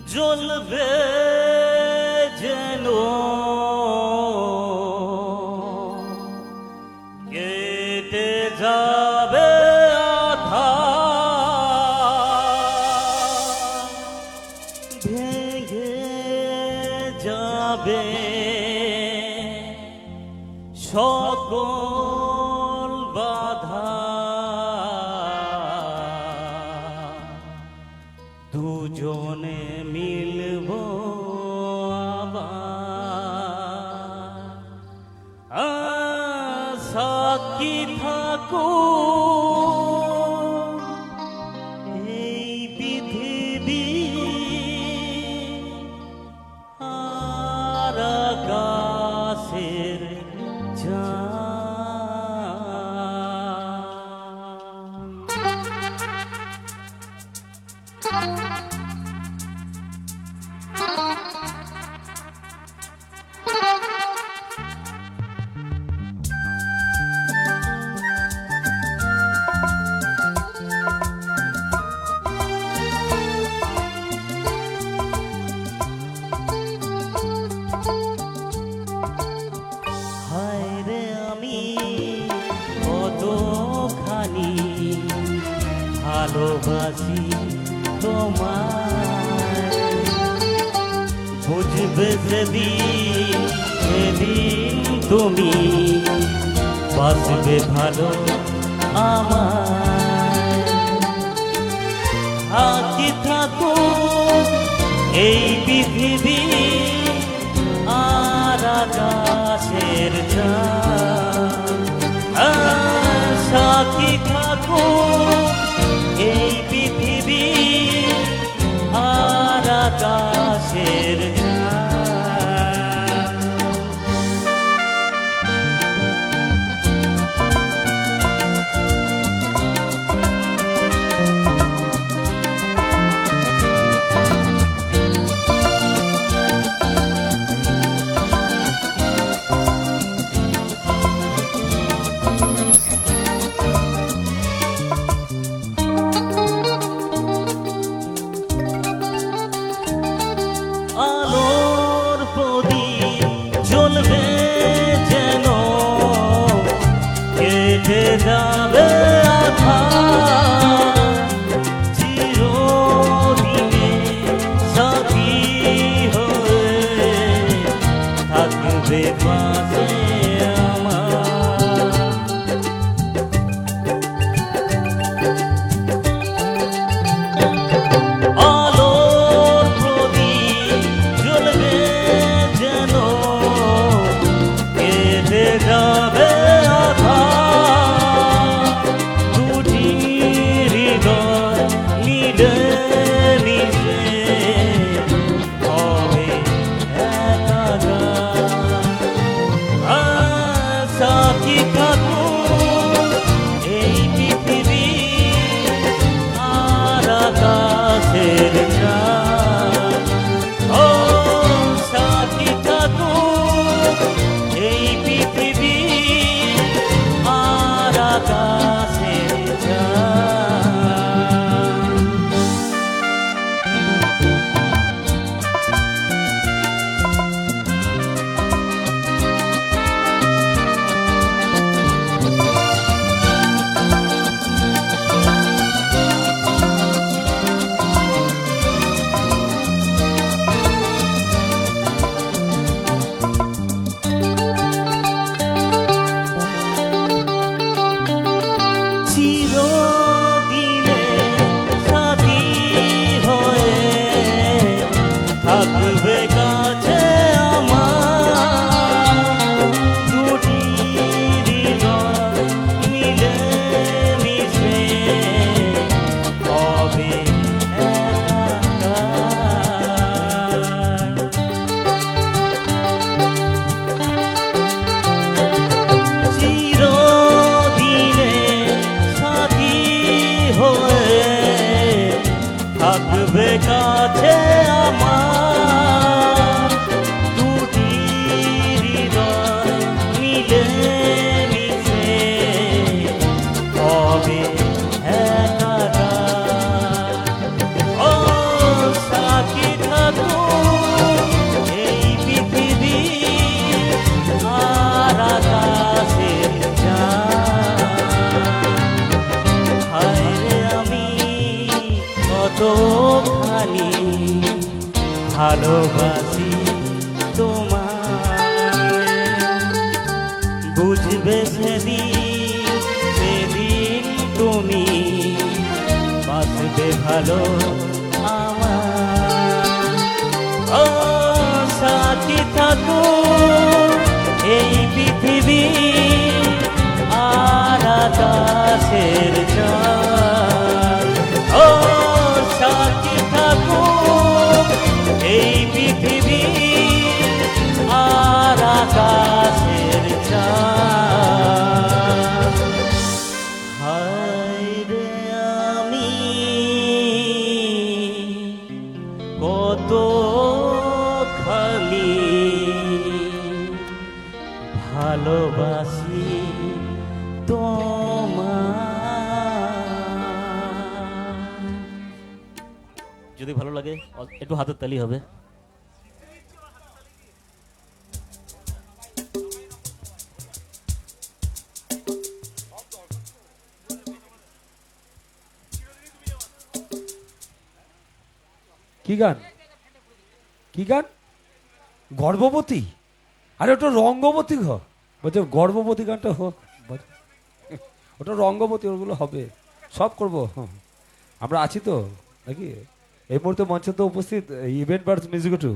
জ্বলবে যেন কেটে যাবে আধার, ভেঙে যাবে সকল বাধা, দুজনে মিলব আবার। সাক্ষী থাকো এই পৃথিবী আর আকাশের চাঁদ। হায় রে আমি কতখানি ভালোবাসি তোমায়, বুঝবে সেদিন তুমি বাসবে ভালো আমায়। আঁকি থাকো এই পৃথিবী আর আকাশের চাঁদ, সাক্ষী থাকো এই পৃথিবী আর আকাশের চাঁদ। আলোর প্রদীপ জ্বলবে যেন কেটে যাবে আধার, চিরদিনে সাথী হয়ে থাকবে পাশে আমার। আলোর প্রদীপ জ্বলবে যেন কেটে যাবে আধার, দুটি হৃদয় মিলে মিশে হবে একাকার। সাক্ষী থাকো এই পৃথিবী আর আকাশের চাঁদ, ও সাক্ষী থাকো এই পৃথিবী আর আকাশের চাঁদ। চিরদিনে সাথী হয়ে থাকবে কাছে আমার, দুটি হৃদয় মিলে মিশে হবে একাকার। চিরদিনে সাথী হয়ে থাকবে কাছে আমার, দুটি হৃদয় মিলে মিশে হবে একাকার। ও সাক্ষী ভালোবাসি তোমায়। বুঝবে সেদিন, সেদিন তুমি বাসবে ভালো আমার। ও সাথী থাকো এই পৃথিবী আর আকাশের চাঁদ। ও সাথী থাকো এই পৃথিবী আর আকাশের চাঁদ। হায় রে আমি কত খালি ভালোবাসি তোমায়। যদি ভালো লাগে একটু হাতের তালি হবে। কি গান? কি গান? গর্ভবতী? আরে ওটা রঙ্গবতী ঘর বলছে, গর্ভবতী গানটা হোক। ওটা রঙ্গবতী, ওগুলো হবে, সব করবো। আমরা আছি তো নাকি? এই মুহূর্তে মঞ্চে তো উপস্থিত ইভেন্ট বার্স মিউজিক টু।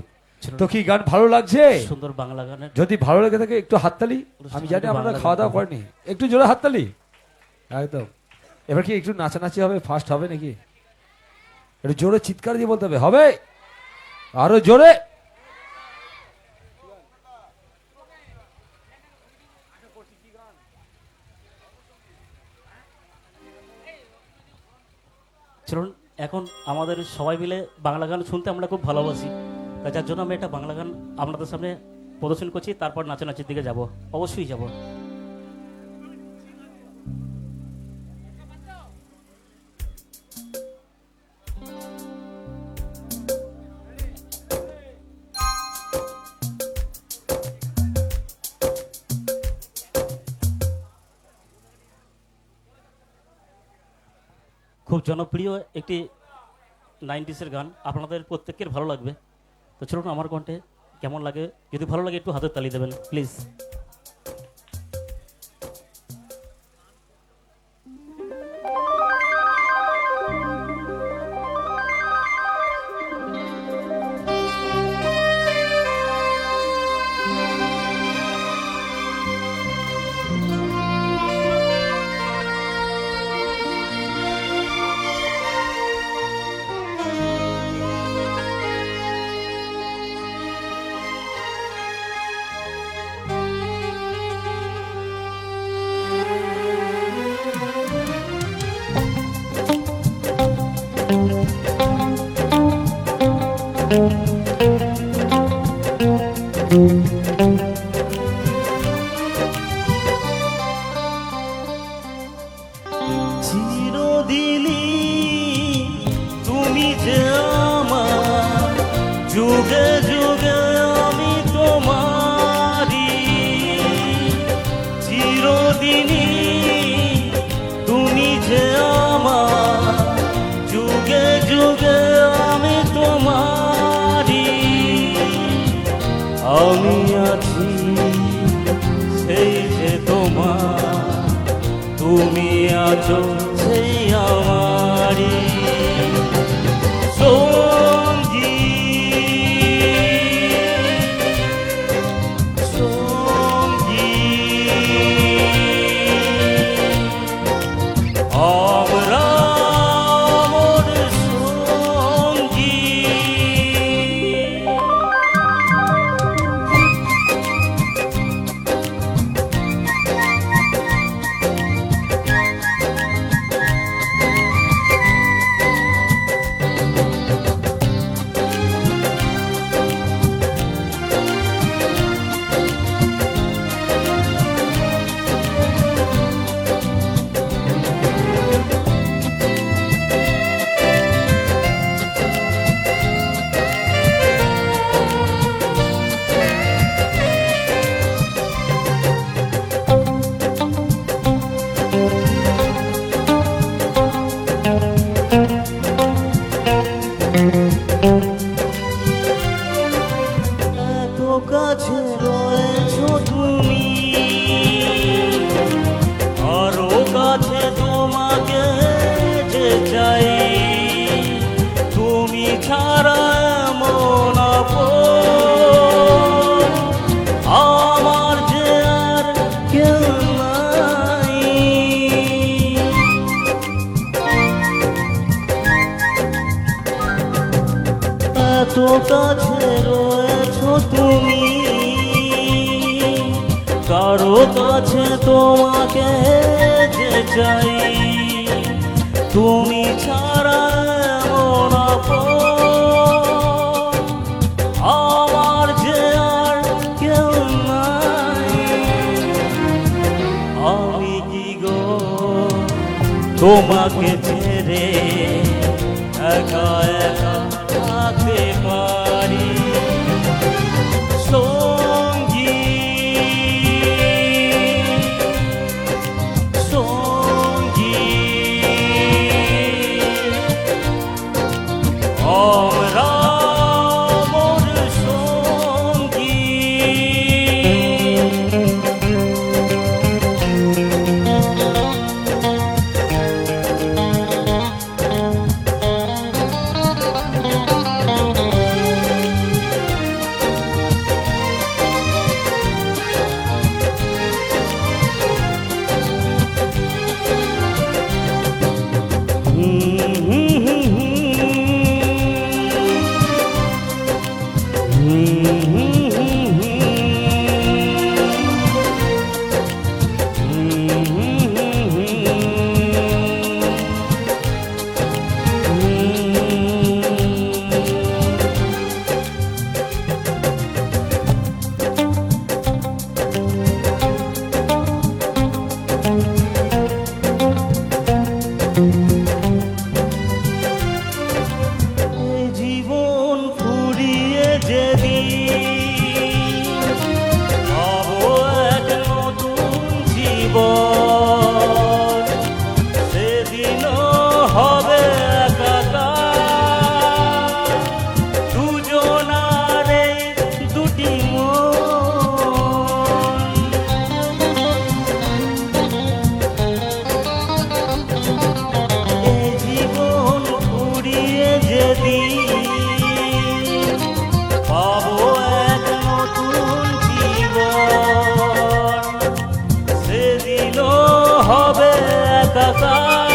তো কি গান ভালো লাগছে? সুন্দর বাংলা গানের। যদি ভালো লেগে থাকে একটু হাততালি। আমি জানি আপনারা খাওয়া দাওয়া করেনি, একটু জোরে হাততালি। একদম। এবার কি একটু নাচানাচি হবে? ফার্স্ট হবে নাকি? একটু জোরে চিৎকার দিয়ে বলতে হবে, হবে আরো জোরে। চলুন, এখন আমাদের সবাই মিলে বাংলা গান শুনতে আমরা খুব ভালোবাসি, তাই যার জন্য আমি একটা বাংলা গান আপনাদের সামনে প্রদর্শন করছি, তারপর নাচানাচির দিকে যাব, অবশ্যই যাব। খুব জনপ্রিয় একটি 90s গান, আপনাদের প্রত্যেকের ভালো লাগবে। তো চলুন, আমার কণ্ঠে কেমন লাগে, যদি ভালো লাগে একটু হাতের তালি দেবেন প্লিজ। চিরদিনই তুমি যে আমার, যুগে যুগে আমি তোমারি। চিরদিনই তুমি যে আমার, যুগে যুগে আমি তোমারি। আমি আছি সেই যে তোমার, তুমি আছো সেই আমারি সঙ্গী। সঙ্গী আমরা মোর সঙ্গী। তো কাছে রয়েছো তুমি, কারো কাছে তোমাকে যে চাই, তুমি ছাড়া এমন আপন আমার যে আর কেউ নাই। আমি কি গো তোমাকে ছেড়ে একা একা থাকতে পারি? সঙ্গী সঙ্গী আমরা মোর সঙ্গী। জীবন ফুরিয়ে যেদিন পাবো এক নতুন জীবন, সেদিনও হবে একাকার দুজনার এই দুটি মন। এই জীবন ফুরিয়ে যেদিন পাবো এক নতুন জীবন, সেদিনও হবে একাকার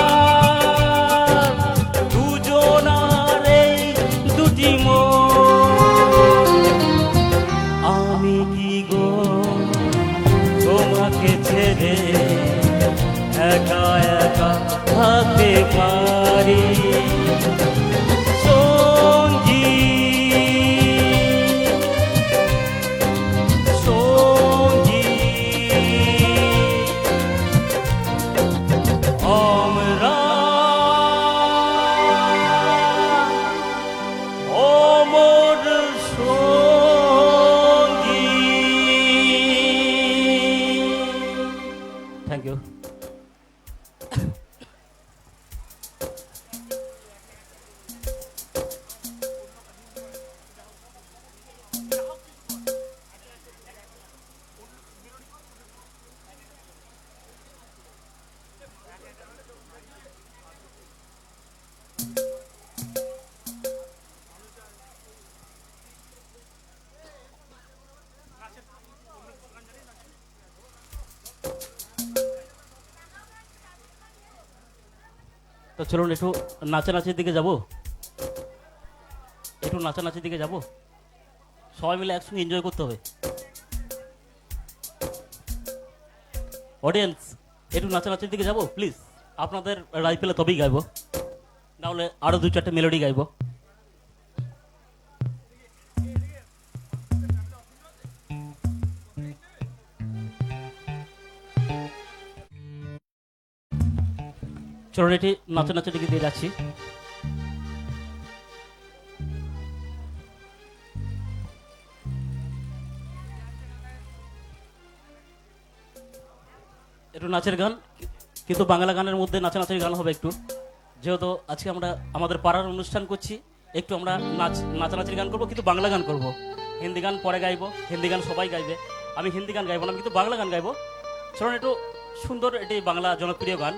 দুজনার এই দুটি মন। আমি কি গো তোমাকে ছেড়ে একা একা থাকতে পারি? সঙ্গী সঙ্গী আমরা অমর সঙ্গী। Thank you. তো চলুন একটু নাচানাচির দিকে যাব, একটু নাচানাচির দিকে যাব, সবাই মিলে একসঙ্গে এনজয় করতে হবে। অডিয়েন্স একটু নাচানাচির দিকে যাব প্লিজ, আপনাদের রায় পেলে তবেই গাইবো, নাহলে আরো দু চারটে মেলোডি গাইবো। চলুন এটি নাচানাচির দিকে দিয়ে যাচ্ছি। একটু নাচের গান, কিন্তু বাংলা গানের মধ্যে নাচানাচির গান হবে একটু, যেহেতু আজকে আমরা আমাদের পাড়ার অনুষ্ঠান করছি, একটু আমরা নাচানাচির গান করবো, কিন্তু বাংলা গান করব। হিন্দি গান পরে গাইবো, হিন্দি গান সবাই গাইবে, আমি হিন্দি গান গাইবো না, আমি কিন্তু বাংলা গান গাইবো। চলুন একটু সুন্দর এটি বাংলা জনপ্রিয় গান।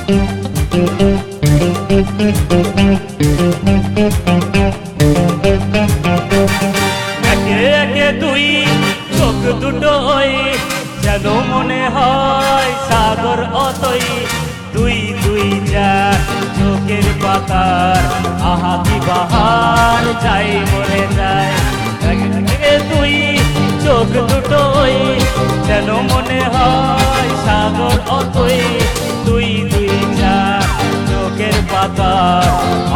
একে একে দুই চোখ দুটোই যেন মনে হয় সাগর অতই, দুই দুই চার চোখের পাতার আহা কি বাহার যাই মরে যায়। একে একে দুই চোখ দুটোই যেন মনে হয় সাগর অতই, দুই দুই চার চোখের পাতার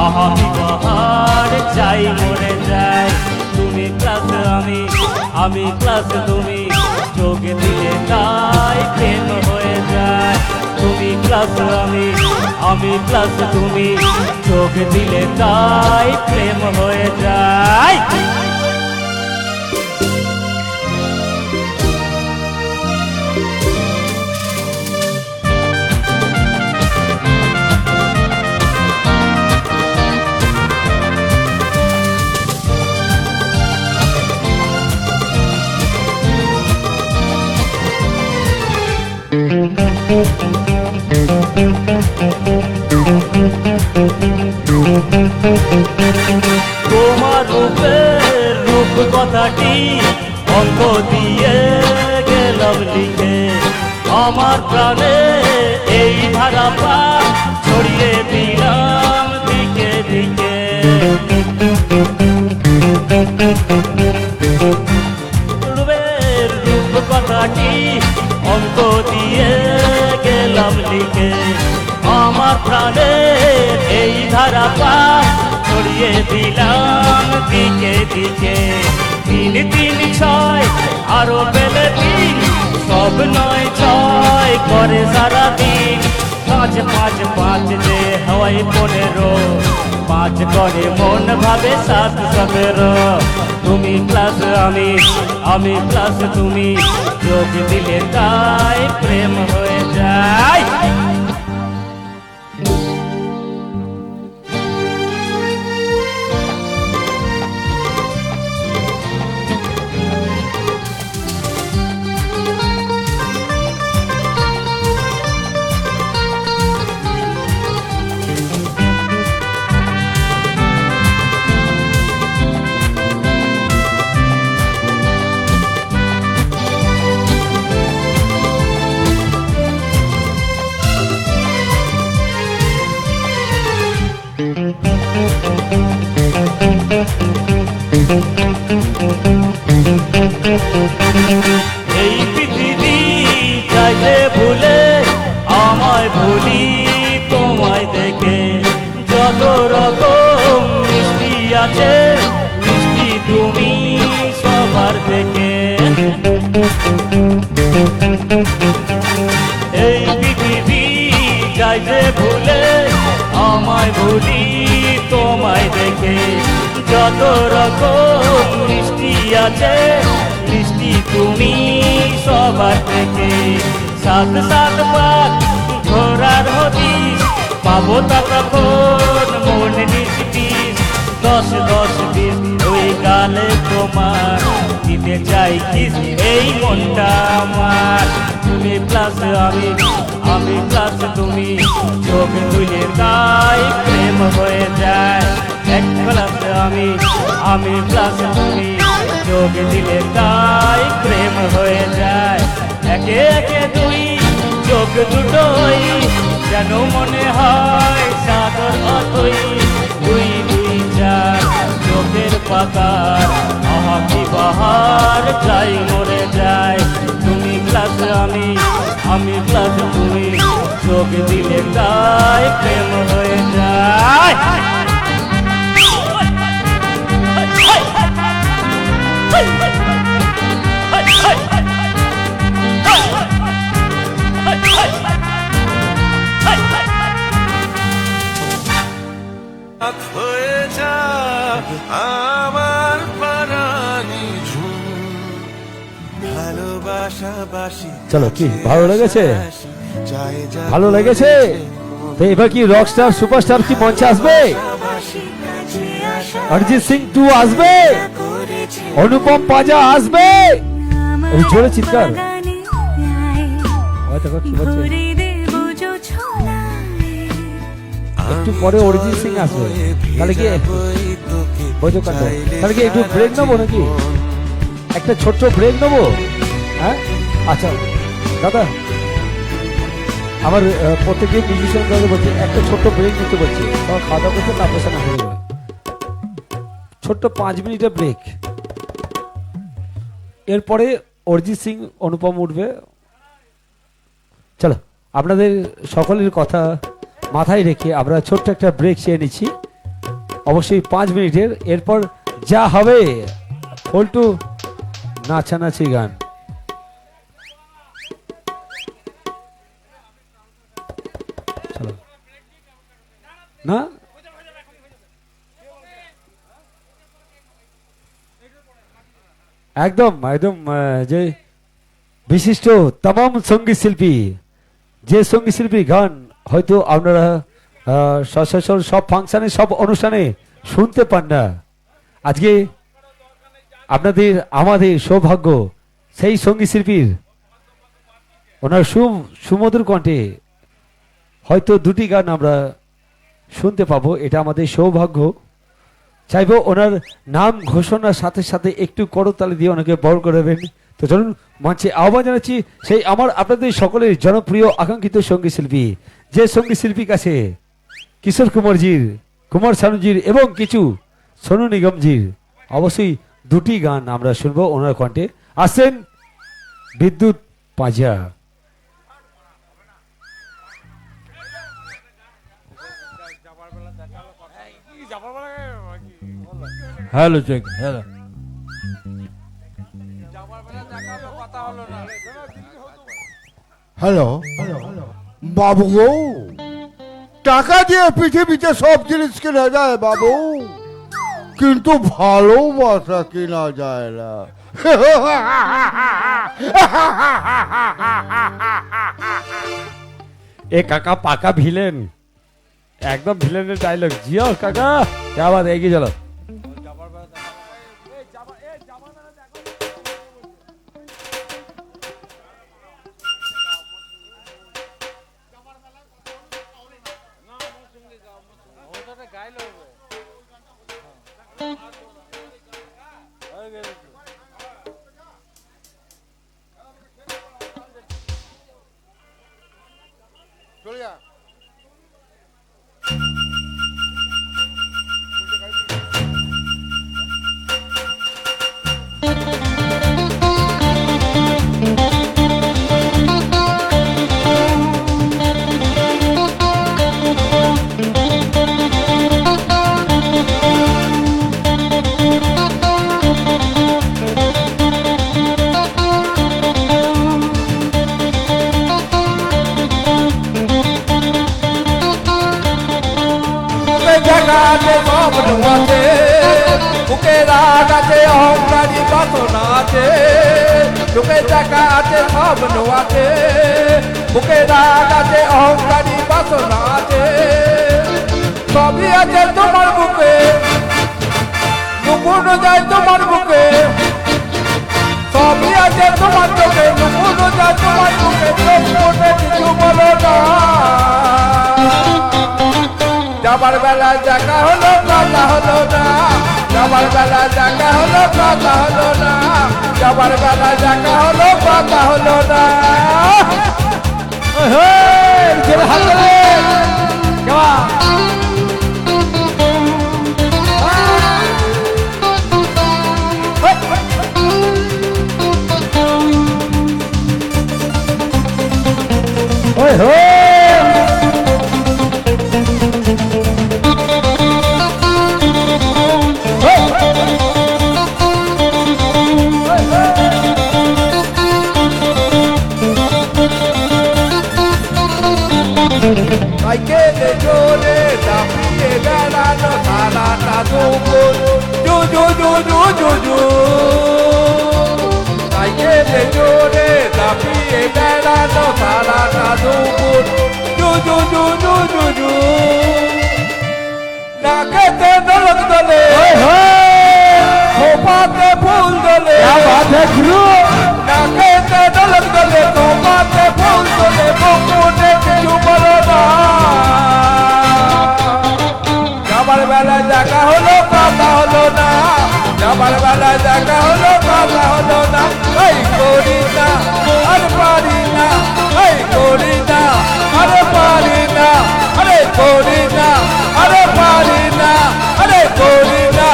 আহা কি বাহার যাই মরে যায়। তুমি ক্লাস আমি ক্লাস তুমি, চোখ দিলে তাই প্রেম হয়ে যায়। তুমি ক্লাস আমি ক্লাস তুমি, চোখ দিলে তাই প্রেম হয়ে যায়। তোমার রূপের রূপ কথাটি অঙ্ক দিয়ে গেলাম লিখে, আমার প্রাণে এই ধারা পা ছড়িয়ে দিলাম দিকে দিকে। রূপের রূপ কথাটি অঙ্ক দিয়ে গেলাম লিখে, আমার প্রাণে এই ধারা পা ছড়িয়ে দিলাম দিকে দিকে। তিন তিন ছয় আরো পেলে তিন, সব নয় ছয় করে সারাদিন। পাঁচ পাঁচ পাঁচ যে হয় 15, পাঁচ করে মন ভাবে 7 17। তুমি প্লাস আমি প্লাস তুমি, যোগ দিলে তাই প্রেম হয়ে যায়। এই পৃথিবী চাইলে ভুলে আমায় ভুলি তোমায় দেখে, যত রকম মিষ্টি আছে মিষ্টি তুমি সবার থেকে। এই পৃথিবী চাইলে ভুলে আমায় ভুলি তোমায় দেখে, যত রকম মিষ্টি আছে মিষ্টি তুমি সবার থেকে। 7 7 পাক ঘোরার হদিস পাবো তখন মন নিষ্পিস, 10 10 20 ওই গালে তোমার দিতে চাই কিস এই মনটা আমার। তুমি প্লাস আমি প্লাস তুমি, চোখ তুলে তাই প্রেম হয়ে যায়। এক প্লাস আমি প্লাস তুমি, চোখ দিলে তাই প্রেম হয়ে যায়। একে একে দুই চোখ দুটোই যেন মনে হয় সাগর অতই, দুই দুই চার চোখের পাতার আহা কি বাহার যাই মরে যায়। তুমি প্লাস আমি প্লাস তুমি, চোখ দিলে তাই প্রেম হয়ে যায়। হয়ে যা আমার প্রাণী ঝুম, ভালোবাসাবাসি। চলো, কি ভালো লেগেছে? ভালো লেগেছে? তো এবার কি রকস্টার সুপারস্টার কি মঞ্চে আসবে? অরিজিৎ সিং 2 আসবে? অনুপম পাজা আসবে? এই জোরে চিৎকার। কি বলছে? একটু পরে অরিজিৎ সিং আসবে, তাহলে কি বোঝো কাণ্ড, তাহলে কি একটু ব্রেক নেবো নাকি, একটা ছোট্ট ব্রেক নেবো? হ্যাঁ আচ্ছা দাদা, আমার প্রত্যেকদিন মিউজিশিয়ান দাদা বলছে একটা ছোট্ট ব্রেক নিতে বলছে, সব খাওয়া দাওয়া করতে তারপর না হয়ে যাবে, ছোট্ট 5 মিনিটের ব্রেক। এরপরে অরিজিৎ সিং অনুপম উঠবে। চলো, আপনাদের সকলের কথা মাথায় রেখে আমরা ছোট্ট একটা ব্রেক চেয়ে নিচ্ছি, অবশ্যই 5 মিনিটের। এরপর যা হবে পল্টু নাচানাচি গান। চলো না, একদম একদম যে বিশিষ্ট তামাম সঙ্গীত শিল্পী, যে সঙ্গীত শিল্পীর গান হয়তো আপনারা সচরাচর সব ফাংশনে সব অনুষ্ঠানে শুনতে পান না, আজকে আপনাদের আমাদের সৌভাগ্য সেই সঙ্গীত শিল্পীর ওনার সুমধুর কণ্ঠে হয়তো 2টি গান আমরা শুনতে পাবো, এটা আমাদের সৌভাগ্য। চাইবো ওনার নাম ঘোষণার সাথে সাথে একটু করতালি দিয়ে ওনাকে বড় করবেন। তো চলুন মঞ্চে আহ্বান জানাচ্ছি সেই আমার আপনাদের সকলের জনপ্রিয় আকাঙ্ক্ষিত সঙ্গীত শিল্পী, যে সঙ্গীত শিল্পীর কাছে কিশোর কুমারজির, কুমার শানুজির এবং কিছু সোনু নিগমজির অবশ্যই 2টি গান আমরা শুনবো ওনার কণ্ঠে। আসেন বিদ্যুৎ পাঁজা। হ্যালো চেক, হ্যালো হ্যালো বাবু গো, টাকা দিয়ে পৃথিবীতে সব জিনিস কেনা যায় বাবু, কিন্তু ভালোবাসা কেনা যায় না। এ কাকা পাকা ভিলেন, একদম ভিলেনের ডায়লগ। জিও কাকা क्या बात है, এগিয়ে চলো। চলে যা। জাগাতে স্বপ্ন আছে, বুকে রাগ আছে, অহংকারী বাসনা আছে, বুকে জাগা আছে, স্বপ্ন আছে, বুকে রাগ আছে, অহংকারী বাসনা আছে, সবই আছে তোমার বুকে, লুকুনো যায় তোমার বুকে, সবই আছে তোমার চোখে, লুকুনো যায় তোমার বুকে, চোখ মনে কিছু বলো না। যাবার বেলা জায়গা হলো কথা হলো না, যাবার বেলা জায়গা হলো কথা হলো না, যাবার বেলা জায়গা হলো কথা হলো না। সাইকেলে জোরে দাপিয়ে বেড়ানো সারাটা দুপুর, জু জু জু জু জু জু। সাইকেলে জোরে দাপিয়ে বেড়ানো সারাটা দুপুর, জু জু জু জু জু জু। নাকেতে দলক দলে, খোপাতে ফুল দলে, নাকেতে দলক দলে, খোপাতে ফুল দলে, বকুনে কিছু বলো না। দেখা হলো কথা হলো না, যাবার বেলা দেখা হলো কথা হলো না, এই করি না আর পারি না, এই করি না আরে পারি না, আরে করি না আরে পারি না, আরে করি না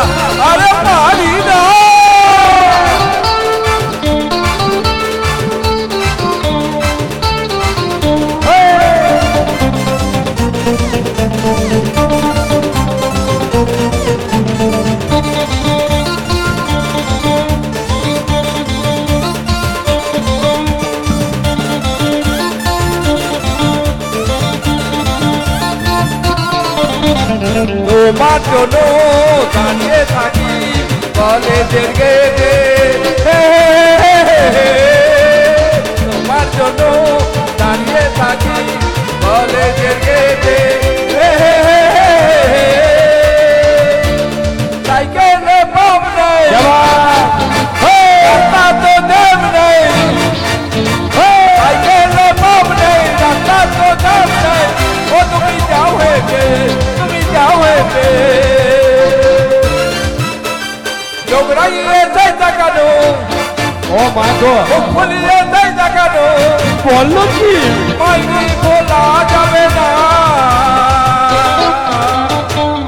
আরে পারি না। তোমার জন্য দাঁড়িয়ে থাকি কলেজের গেটে, তোমার জন্য দাঁড়িয়ে থাকি কলেজের গেটে, সাইকেলে পাম্প নেই, রাস্তা তো নেম নেই, সাইকেলে পাম্প নেই, রাস্তা তো নেম নেই, ও তুমি যাও হেঁটে, তুমি যাও হেঁটে, জোগড়াইয়ে যাই তাকানো, ও মা গো, ফুলিয়ে যাই তাকানো, বললো কি মাইনি বলা যাবে না,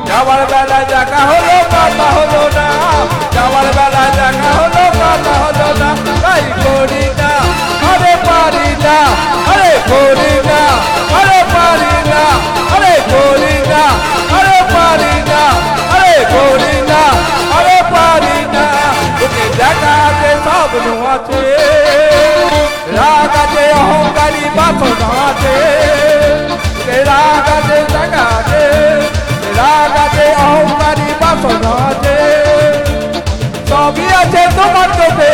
যাবার বেলা দেখা হলো কথা হলো না, যাবার বেলা দেখা হলো কথা হলো না, তাই করি না আরে পারি না, আরে করি না আরে পারি না, আরে করি না আরে পারি না, আরে করি না আরে পারি না, তোকে দেখাতে সব আছে, রাগ আছে অহংকারী বাসনা আছে, রাগ আছে দেখাতে, রাগ আছে অহংকারী বাসনা আছে, সবই আছে তোমার চোখে,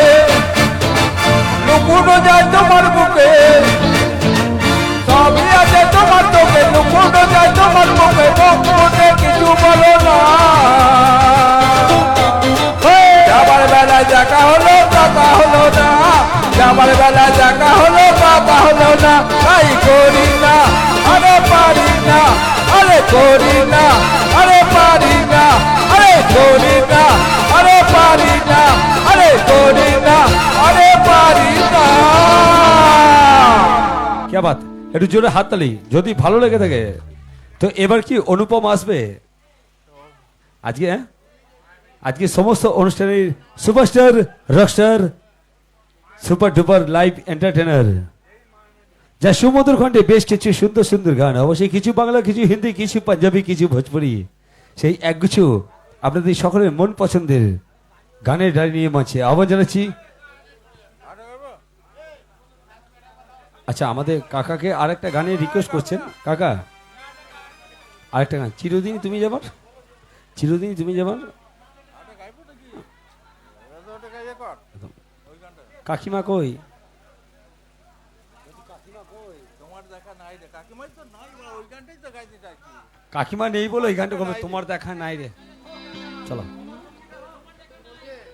লুকুনো যায় তোমার বুকে, সবই আছে তোমার চোখে, লুকুনো যায় তোমার বুকে, মুখে কিছু বলো না, যাবার বেলা দেখা হলো কথা হলো না, যাবার বেলা দেখা হলো কথা হলো না, তাই করি না আরে পারি না, আরে করি না আরে পারি না, আরে করি না আরে পারি না, আরে করি না আরে পারি না। কে বাত, একটু জোরে হাততালি যদি ভালো লেগে থাকে। তো এবার কি অনুপম আসবে আজকে? হ্যাঁ, আজকে সমস্ত অনুষ্ঠানের superstar, Rockstar, super duper live entertainer, যা সুমধুর খণ্ডে বেশ কিছু সুন্দর সুন্দর গান, অবশ্যই কিছু বাংলা, কিছু হিন্দি, কিছু পাঞ্জাবি, কিছু ভোজপুরি, সেই একগুচ্ছ আপনাদের সকলের মন পছন্দের গানের ডালি নিয়ে মাঝে আহ্বান জানাচ্ছি। আচ্ছা, আমাদের কাকাকে আরেকটা গানের রিকোয়েস্ট করছেন। কাকা আরেকটা গান, চিরদিন তুমি যাবার, চিরদিন তুমি যাবার। কাকিমা কই? কাকিমা নেই বলে এই গানটা কবে? তোমার দেখা নাই রে, চলো,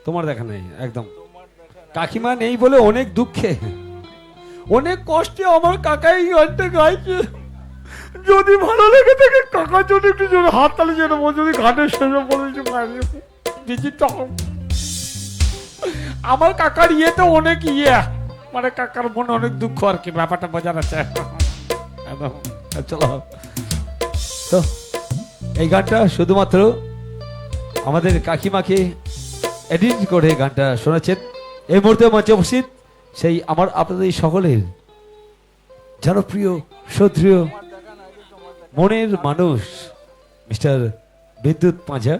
তোমার দেখা নাই একদম। কাকিমা নেই বলে অনেক দুঃখে, অনেক কষ্টে আমার কাকা এই গানটা গাইছে। যদি ভালো লেগে থাকে কাকার জন্য একটু জোরে হাত তালি যেন, যদি গানের শেষে বলেছে আমার কাকার ইয়েতে অনেক ইয়ে, মানে কাকার মনে অনেক দুঃখ আর কি, ব্যাপারটা বোঝানো চায়। চলো, তো এই গানটা শুধুমাত্র আমাদের কাকিমাকে এডিট করে গানটা শোনাচ্ছেন। এই মুহূর্তে মঞ্চে উপস্থিত সেই আমার আপনাদের সকলের জনপ্রিয় শ্রদ্ধেয় মনের মানুষ মিস্টার বিদ্যুৎ পাঁজা,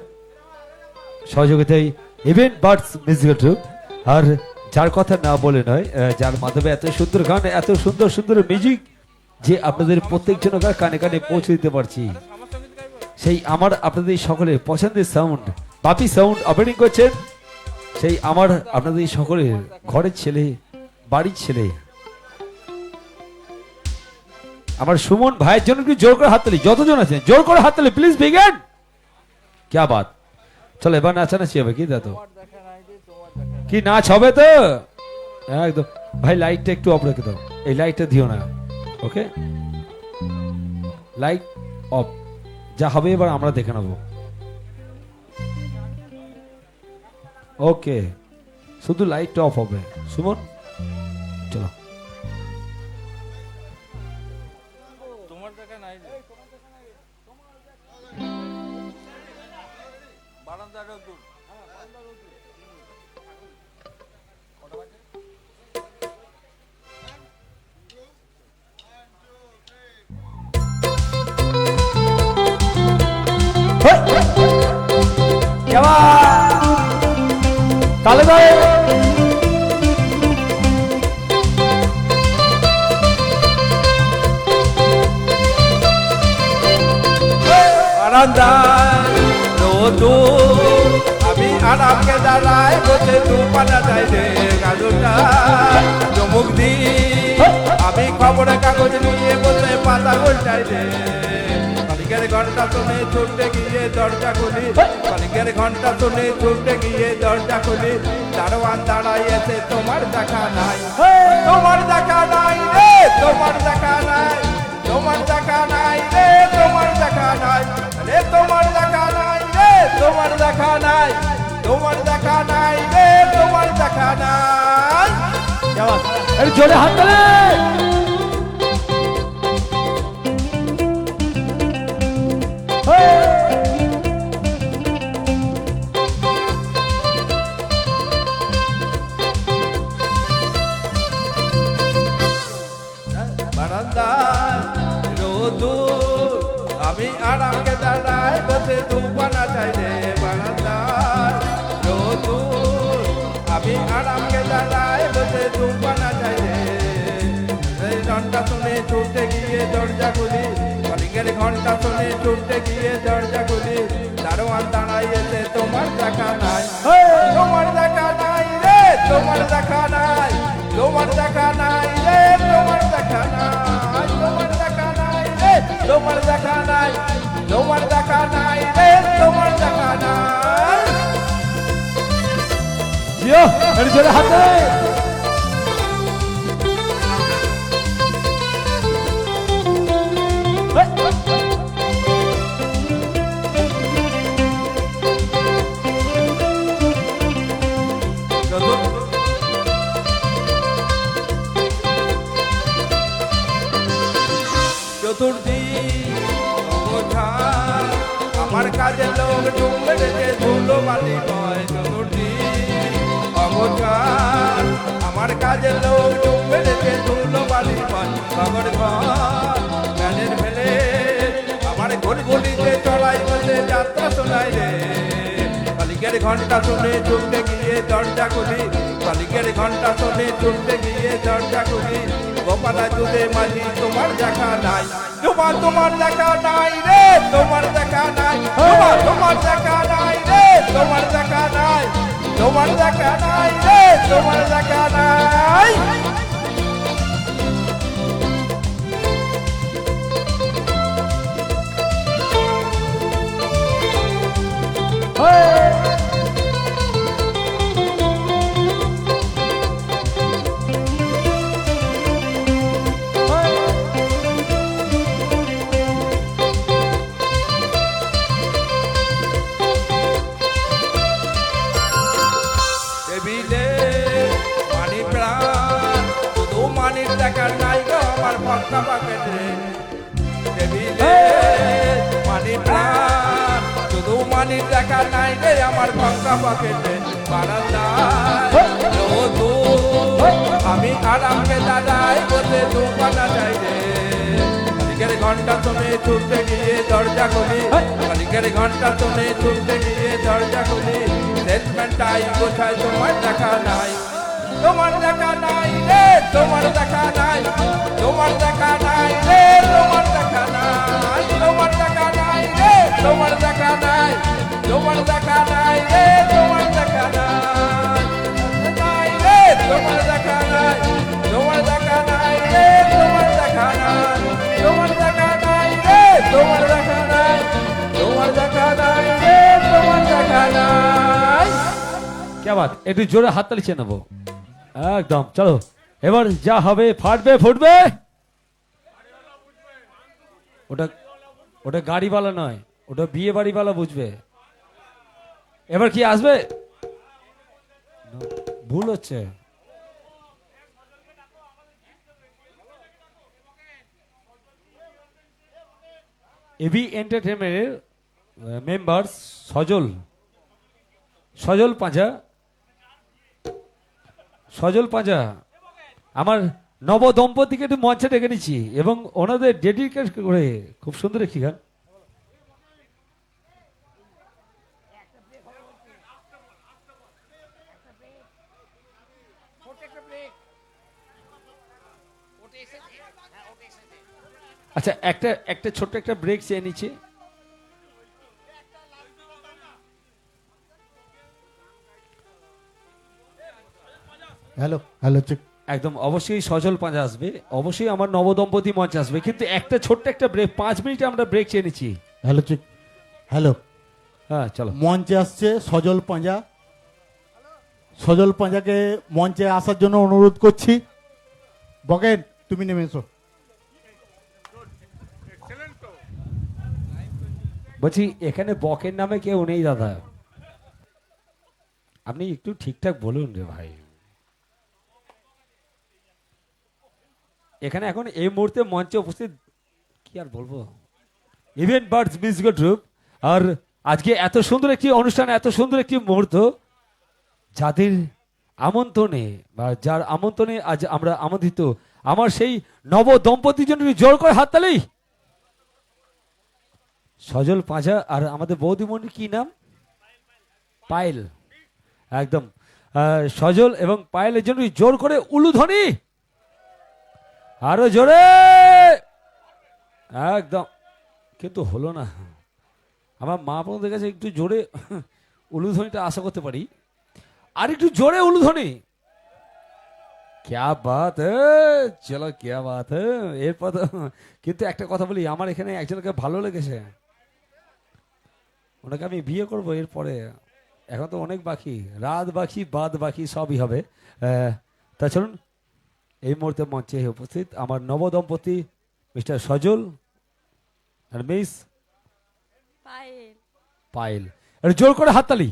সহযোগিতায় ইভেন্ট বার্ডস মিউজিক্যাল ট্রুপ, আর যার কথা না বলে নয়, যার মাধ্যমে এত সুন্দর গান, এত সুন্দর সুন্দর মিউজিক যে আপনাদের প্রত্যেকজন কানে কানে পৌঁছে দিতে পারছি, সেই আমার আপনাদের সকলের পছন্দের সাউন্ড বাপি সাউন্ড অপারেটিং করছেন, সেই আমার আপনাদের সকলের ঘরের ছেলে, বাড়ির ছেলে, আমার সুমন ভাইয়ের জন্য একটু জোর করে হাততালি, যতজন আছেন জোর করে হাততালি প্লিজ, বিগেন। क्या बात, চলো এবার নাচানাচি হবে কি দাদু, কি নাচ হবে তো একদম। ভাই লাইটটা একটু অফ রেখে দাও, এই লাইটটা দিও না, ওকে, লাইট অফ, যা হবে এবার আমরা দেখে নেবো। ওকে, শুধু লাইটটা অফ হবে। সুমন চলো। তোমার দেখা নাই রে। বারান্দার রোদ্দুর। তালে তালে বারান্দায় রোদ্দুর, আমি আরামকে দাঁড়ায় বসে দুপানা যাই রে গাজরটা চমুক দি, আমি খবরের কাগজ নিয়ে বসে পাতা গোলটাই রে। কলিকের ঘন্টা শুনে ছুটতে গিয়ে দরজা খুলি, কলিকের ঘন্টা শুনে ছুটতে গিয়ে দরজা খুলি, দারোয়ান দাঁড়াইয়েছে তোমার দেখা নাই, তোমার দেখা নাই রে, তোমার দেখা নাই, তোমার দেখা নাই রে, তোমার দেখা নাই রে, তোমার দেখা নাই রে, তোমার দেখা নাই, তোমার দেখা নাই রে, তোমার দেখা নাই। একটু জোরে হাত তালে। বারান্দায় রোদ্দুর, আমি আরামকে দাঁড়ায় বসে দুপানা চাই রে। বারান্দায় রোদ্দুর, আমি আরামকে দাঁড়ায় বসে দুপানা চাই রে। এই ঘন্টা শুনে ছুটতে গিয়ে দরজা খুলি, কলিকের ঘন্টা শুনে ছুটতে গিয়ে দরজা খুলি, দারোয়ান দাঁড়াইয়েছে তোমার দেখা নাই, তোমার দেখা নাই রে, তোমার দেখা নাই, তোমার দেখা নাই রে, তোমার দেখা নাই, তোমার দেখা নাই রে, তোমার দেখা নাই, তোমার দেখা নাই রে, তোমার দেখা নাই। জিও, একটু জোরে হাত তালে। চতুর্দিক অগোছাল, আমার কাজের লোক ডুবে রেখে ধুলো বালি নয়। চতুর্দিক অগোছাল, আমার কাজের লোক ডুবে রেখে ধুলো বালি নয়। খবর ঘর গানের ফেলে আমার গলিতে চড়াই বসে যাত্রা শোনাই রে। কলিকের ঘন্টা শুনে ছুটতে গিয়ে দরজা খুলি, কলিকের ঘন্টা শুনে ছুটতে গিয়ে দরজা খুলি, গোপালা জুড়ে মাঝি তোমার দেখা নাই, তোমার তোমার দেখা নাই রে, তোমার দেখা নাই, তোমার তোমার দেখা নাই রে, তোমার দেখা নাই, তোমার দেখা নাই রে, তোমার দেখা নাই। টেবিলে মানি প্রাণ, শুধু মানির দেখা নাই গো আমার ভক্তা পাকেটে। টেবিলে মানি প্রাণ, শুধু মানির দেখা নাই রে আমার ভক্তা পাকেটে। বারান্দায় রোদ্দুর, আমি আরামকে দাঁড়াই বসে দুপানা যাই রে। কলিকের ঘন্টা শুনে ছুটতে গিয়ে দরজা খুলি, কলিকের ঘন্টা শুনে ছুটতে গিয়ে দরজা খুলি, সেটমেন্টাই কোথায় তোমার দেখা নাই, তোমার দেখা নাই রে, তোমার দেখা নাই, তোমার দেখা নাই রে, তোমার দেখা নাই, তোমার দেখা নাই রে, তোমার দেখা নাই, তোমার দেখা নাই রে, তোমার দেখা নাই, নাই রে, তোমার দেখা নাই, তোমার দেখা নাই রে, তোমার দেখা নাই, তোমার দেখা নাই রে, তোমার দেখা নাই, তোমার দেখা নাই রে, তোমার দেখা নাই। क्या बात, একটু জোরে হাত তালি চেয়ে নেবো একদম। চলো এবার যা হবে ফাটবে ফুটবে। ওটা ওটা গাড়িওয়ালা নয়, ওটা বিয়ে বাড়িওয়ালা বুঝবে। এবার কি আসবে? ভুল হচ্ছে। এবি এন্টারটেনমেন্টের মেম্বার সজল সজল পাঁজা, সজল পাঁজা আমার নব দম্পতিকে একটু মঞ্চে ডেকে নিচ্ছি এবং ওনাদের ডেডিকেট করে খুব সুন্দর একটি গান। আচ্ছা, একটা একটা ছোট্ট একটা ব্রেক চেয়ে নিচ্ছি। Hello hello check. একদম অবশ্যই সজল পাঁজা আসবে, অবশ্যই আমার নবদম্পতি মঞ্চে আসবে, কিন্তু একটা ছোট্ট একটা ব্রেক, 5 মিনিট আমরা ব্রেক চেয়ে নিচ্ছি। Hello check. হ্যালো, হ্যাঁ চলো। মঞ্চে আসছে সজল পাঁজা। সজল পাঁজাকে মঞ্চে আসার জন্য অনুরোধ করছি। বকেন, তুমি নেমে এসো। বলছি এখানে বকের নামে কেউ নেই দাদা, আপনি একটু ঠিকঠাক বলুন রে ভাই। এখানে এখন এই মুহূর্তে মঞ্চে উপস্থিত কি আর বলবো, ইভেন্ট বার্ডস মিউজিক গ্রুপ। আর আজকে এত সুন্দর একটি অনুষ্ঠান, এত সুন্দর একটি মুহূর্ত, যাদের আমন্ত্রণে বা যার আমন্ত্রণে আজ আমরা আমন্ত্রিত, আমার সেই নব দম্পতির জন্য জোর করে হাততালি। সজল পাঁজা আর আমাদের বৌদিমণির কি নাম? পায়েল। একদম সজল এবং পায়েলের জন্য জোর করে উলুধ্বনি, আরো জোরে। একদম, কিন্তু হলো না। আমার মা বোনদের কাছে একটু জোরে উলুধ্বনিটা আশা করতে পারি, আর একটু জোরে উলুধ্বনি। ক্যা বাত চলো, ক্যা বাত। এরপর কিন্তু একটা কথা বলি, আমার এখানে একজনকে ভালো লেগেছে, ওনাকে আমি বিয়ে করবো এরপরে। এখন তো অনেক বাকি, রাত বাকি, বাদ বাকি, সবই হবে। তা চলুন, এই মুহূর্তে মঞ্চে উপস্থিত আমার নবদম্পতি মিস্টার সজল আর মিস পায়েল। একটু জোর করে হাততালি।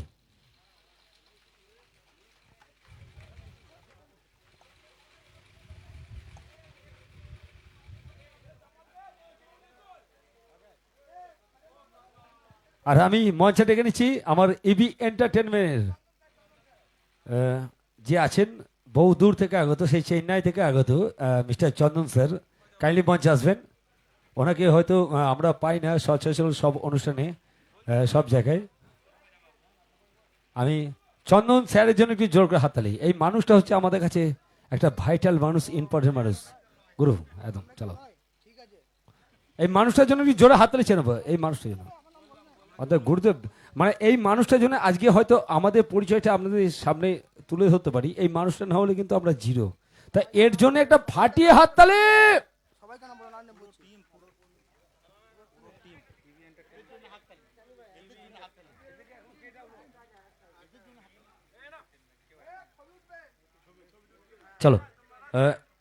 আর আমি মঞ্চে ডেকে নিচ্ছি আমার এবি এন্টারটেনমেন্টের যে আছেন বহু দূর থেকে আগত, সেই চেন্নাই থেকে আগত মিস্টার চন্দন স্যার, কাইন্ডলি মঞ্চে আসবেন। ওনাকে হয়তো আমরা পাই না সচরাচর সব অনুষ্ঠানে, সব জায়গায়। আমি চন্দন স্যারের জন্য একটু জোর করে হাততালি। এই মানুষটা হচ্ছে আমাদের কাছে একটা ভাইটাল মানুষ, ইম্পর্টেন্ট মানুষ, গুরু একদম। চলো, এই মানুষটার জন্য একটু জোরে হাততালি চেয়ে নেবো। এই মানুষটার জন্য অর্থাৎ গুরুদেব, মানে এই মানুষটার জন্য আজকে হয়তো আমাদের পরিচয়টা আপনাদের সামনে তুলে ধরতে পারি। এই মানুষটা না হলে কিন্তু আমরা জিরো। তা এর জন্য একটা ফাটিয়ে হাততালি। চলো,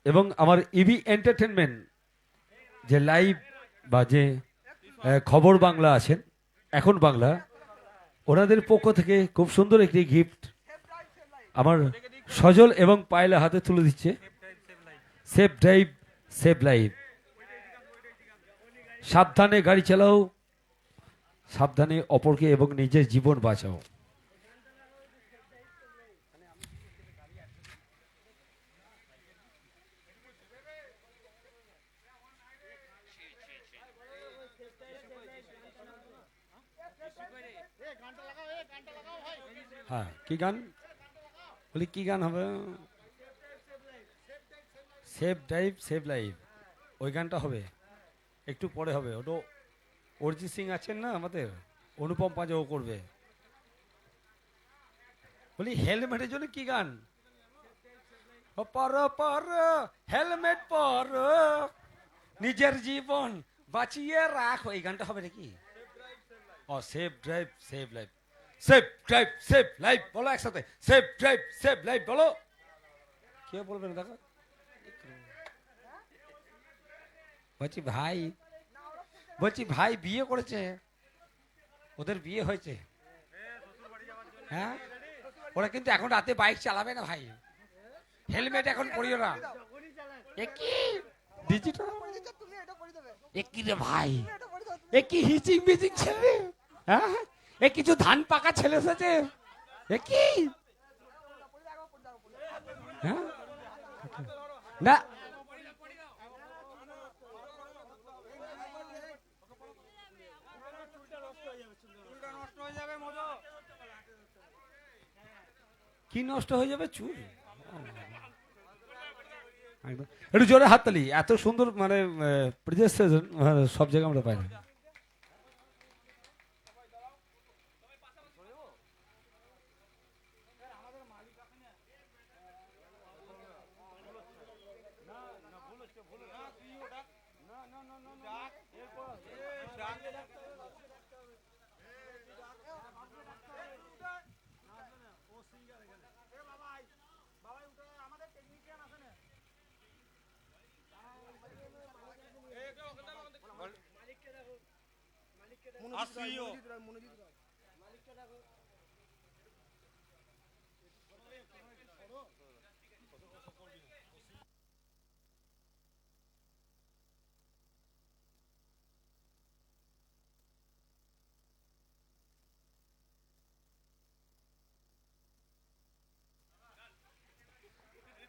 এবং আমার ইবি এন্টারটেনমেন্ট যে লাইভ বা যে খবর বাংলা আছেন, এখন বাংলা, ওনাদের পক্ষ থেকে খুব সুন্দর একটি গিফট আমার সজল এবং পায়েলা হাতে তুলে দিচ্ছে। Safe drive save life. সাবধানে গাড়ি চালাও, সাবধানে অপরকে এবং নিজের জীবন বাঁচাও। হ্যাঁ, কি গান বলি, কি গান হবে? সেভ ড্রাইভ সেভ লাইফ, ওই গানটা হবে একটু পরে হবে। ওটা অরিজিৎ সিং আছেন না আমাদের, অনুপম পাঁজা, ও করবে। বলি হেলমেটের জন্য কি গান? পর পর হেলমেট পর, নিজের জীবন বাঁচিয়ে রাখ, এই গানটা হবে নাকি? ও save drive save life, save drive save life, বলো একসাথে, সেভ ড্রাইভ সেভ লাইফ বলো। কে বলবে না দেখো? বলছি ভাই বিয়ে করেছে, ওদের বিয়ে হয়েছে। হ্যাঁ ওরা কিন্তু এখন রাতে বাইক চালাবে না ভাই, হেলমেট এখন পরিও না। এ কি ডিজিটাল, এ কি রে ভাই, এ কি হিচিং বিচিং ছেলে, হ্যাঁ এ কিছু ধান পাকা ছেলে এসেছে, এ কি হ্যাঁ? না কি নষ্ট হয়ে যাবে চুল, একদম। একটু জোরে হাততালি, এত সুন্দর মানে প্রেজেন্টেশন সব জায়গায় আমরা পাই না।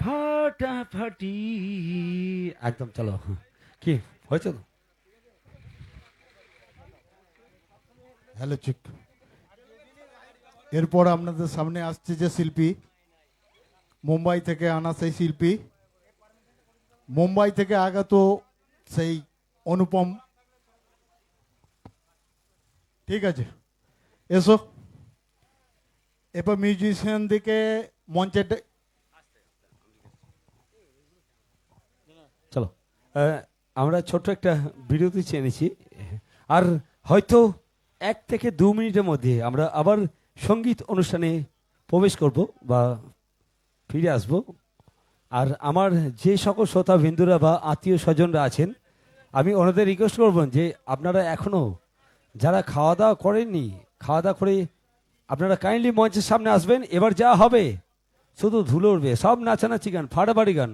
ফাটাফাটি একদম, চলো কি হয়েছে তো। হ্যালো চিক, এরপর আপনাদের সামনে আসছে যে শিল্পী, মুম্বাই থেকে আনা সেই শিল্পী, মুম্বাই থেকে আগত সেই অনুপম। ঠিক আছে, এসো এরপর মিউজিশিয়ান দিকে মঞ্চে চলো আমরা ছোট্ট একটা বিরতি চেয়ে নিচ্ছি, আর হয়তো 1 থেকে 2 মিনিটের মধ্যে আমরা আবার সঙ্গীত অনুষ্ঠানে প্রবেশ করব বা ফিরে আসব। আর আমার যে সকল শ্রোতা বিন্দুরা বা আত্মীয় স্বজনরা আছেন, আমি ওনাদের রিকোয়েস্ট করব যে আপনারা এখনও যারা খাওয়া দাওয়া করেননি, খাওয়া দাওয়া করে আপনারা কাইন্ডলি মঞ্চের সামনে আসবেন। এবার যা হবে শুধু ধুলো উড়বে, সব নাচানাচি গান, ফাটাফাটি গান।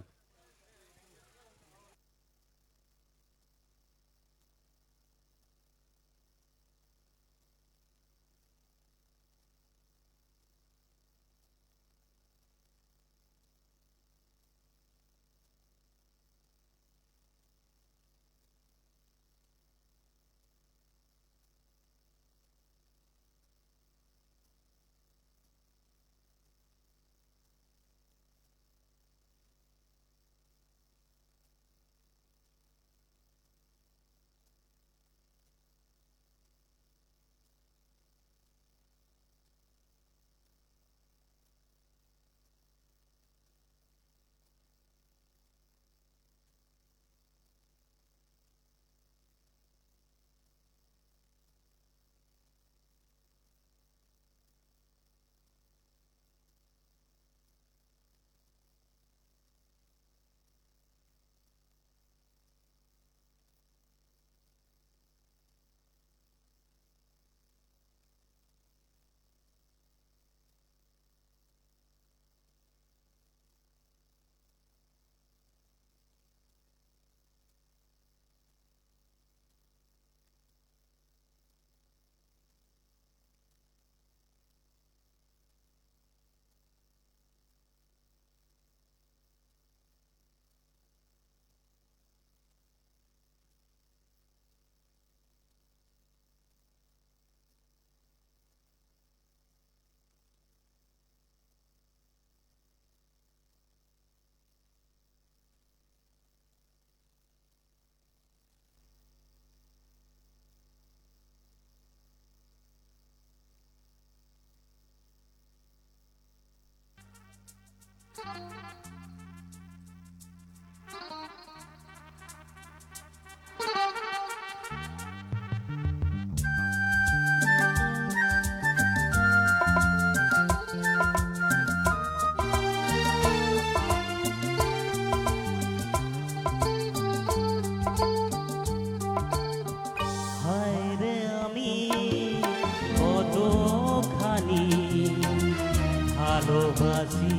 ভালোবাসি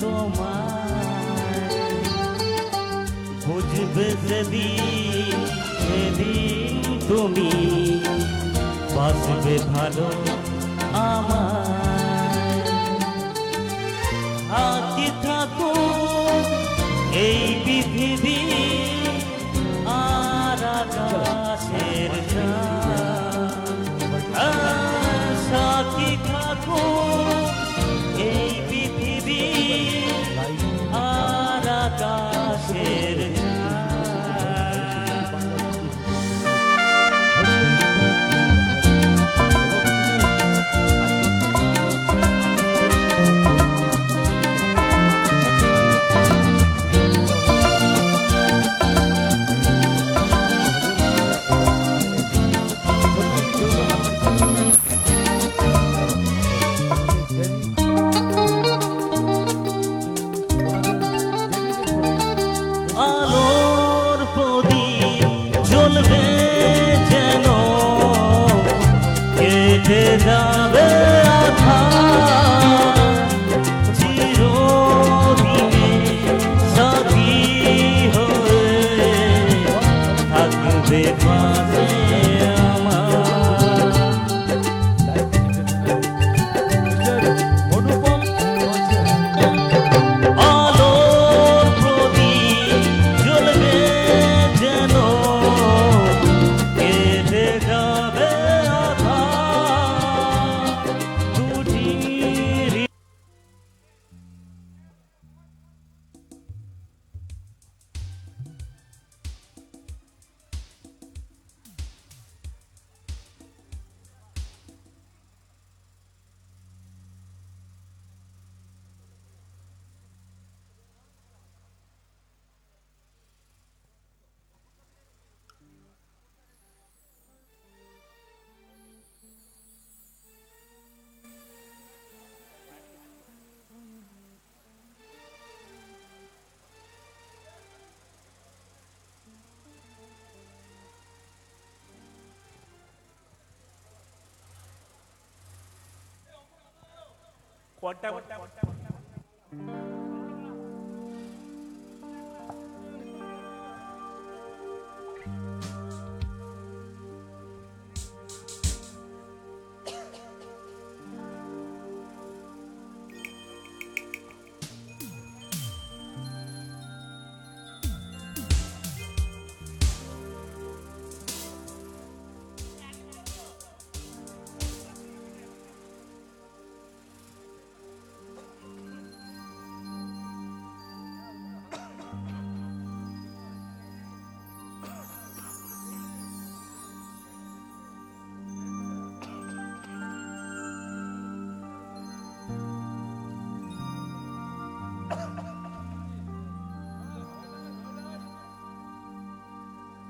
তোমায়, বুঝবে সেদিন সেদিন তুমি বাসবে ভালো আমায়। থাকি থাকুক এই পৃথিবী আর আকাশের সাথী থাকুক এই পৃথিবী আর আকাশের আলোর প্রদীপ জ্বলবে যেন কেটে যাবে আধার, চিরদিনে সাথী হয়ে থাকবে পাশে আমার। আলোর প্রদীপ জ্বলবে যেন কেটে যাবে আধার, দুটি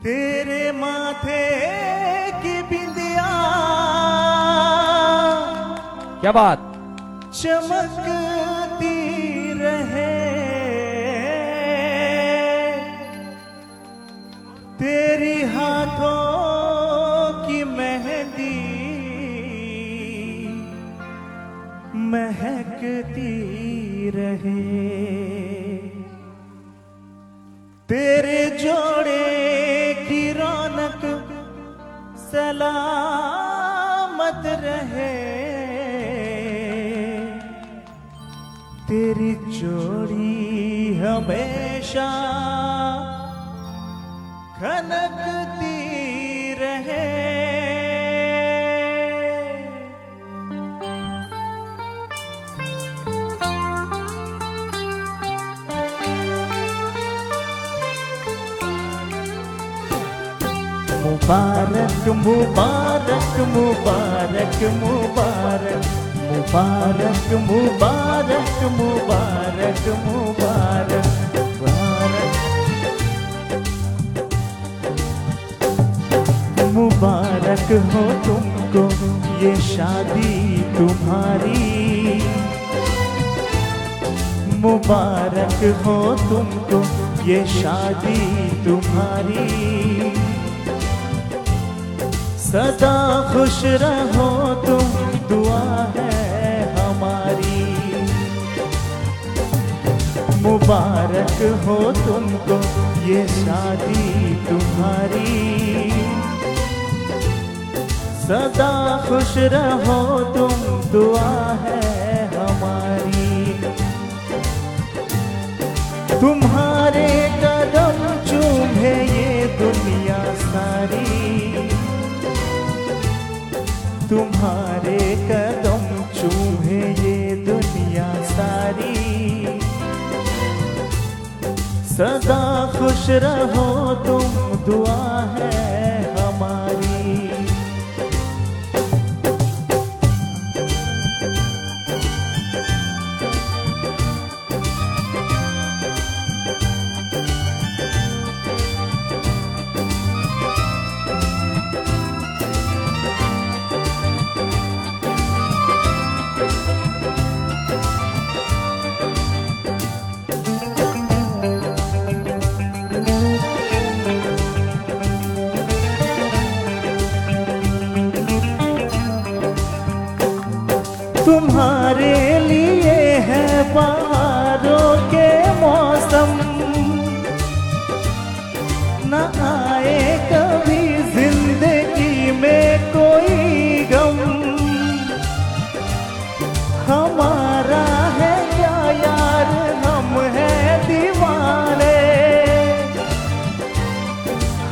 तेरे माथे की बिंदिया क्या बात। चमकती रहे, तेरी हाथों की मेहंदी महकती रहे, तेरे जोड़े की रौनक सलामत रहे, तेरी जोड़ी हमेशा खनकती रहे। मुबारक मुबारक मुबारक मुबारक मुबारक मुबारक मुबारक मुबारक मुबारक मुबारक हो तुमको ये शादी तुम्हारी, मुबारक हो तुमको ये शादी तुम्हारी, सदा खुश रहो तुम दुआ है हमारी। मुबारक हो तुमको ये शादी तुम्हारी, सदा खुश रहो तुम, दुआ है हमारी। तुम्हारे कदम चूमे ये दुनिया सारी, तुम्हारे कदम चूमे ये दुनिया सारी, सदा खुश रहो तुम, दुआ है हमारी। तुम्हारे लिए है बहारों के मौसम, न आए कभी जिंदगी में कोई गम। हमारा है क्या यार, हम हैं दीवाने,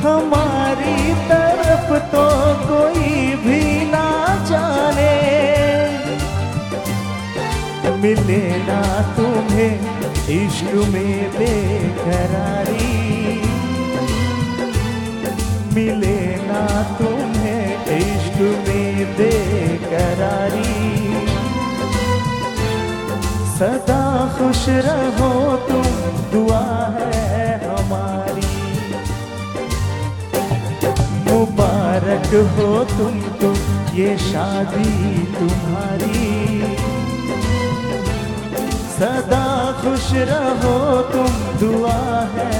हमारी तरफ तो कोई भी ना जाने। मिले ना तुम्हें इश्क में बेकरारी, मिले ना तुम्हें इश्क में बेकरारी, सदा खुश रहो तुम, दुआ है हमारी। मुबारक हो तुमको ये शादी तुम्हारी, सदा खुश रहो तुम, दुआ है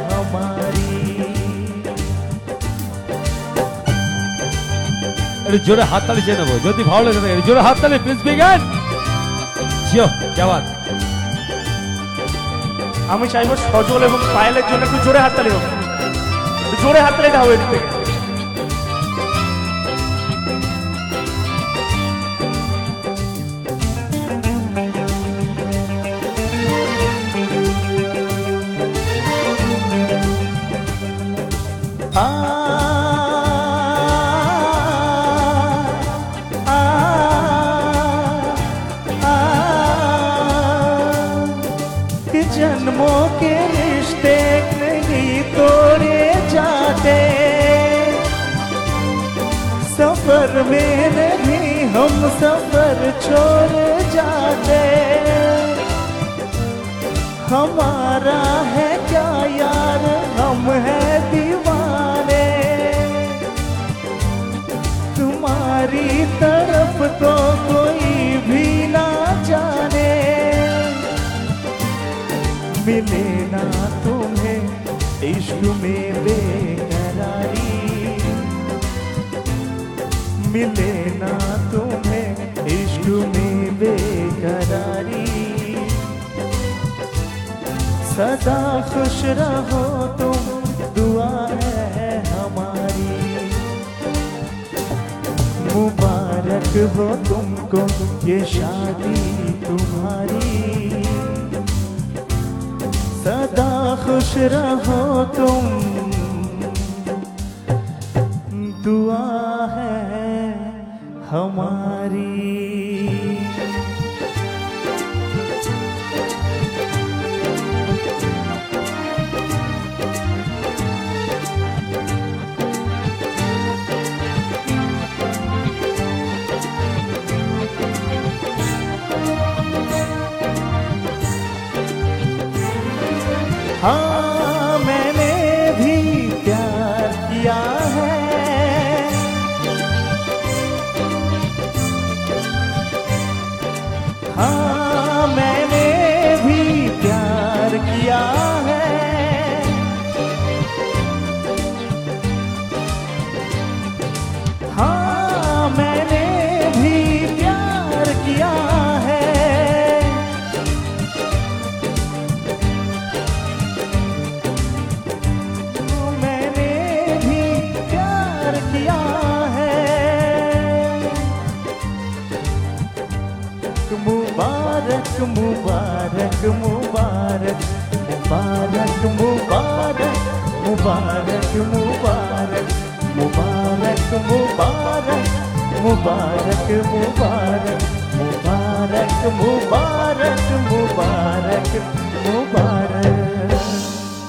हमारी। জোরে হাততালি চেয়ে নেবো যদি ভালো লেগে থাকে, জোরে হাততালি প্লিজ বিগান জিও জওয়ান। আমি চাইবো সজল এবং পায়েলের জন্য একটু জোরে হাততালি হোক, জোরে হাততালিটা হবে এদিক থেকে। जन्मों के रिश्ते नहीं तोड़े जाते, सफर में नहीं हम सफर छोड़ जाते। हमारा है क्या यार, हम हैं दीवाने, तुम्हारी तरफ तो कोई भी ना जाने। मिले ना तुम्हें इश्क में बेकरारी, मिले ना तुम्हें इश्क में बेकरारी, सदा खुश रहो तुम, दुआ है हमारी। मुबारक हो तुमको ये शादी तुम्हारी, सदा खुश रहो तुम, दुआ है हमारी। हाँ मैंने भी प्यार किया है, मुबारक मुबारक मुबारक मुबारक मुबारक मुबारक मुबारक मुबारक मुबारक मुबारक मुबारक मुबारक मुबारक मुबारक।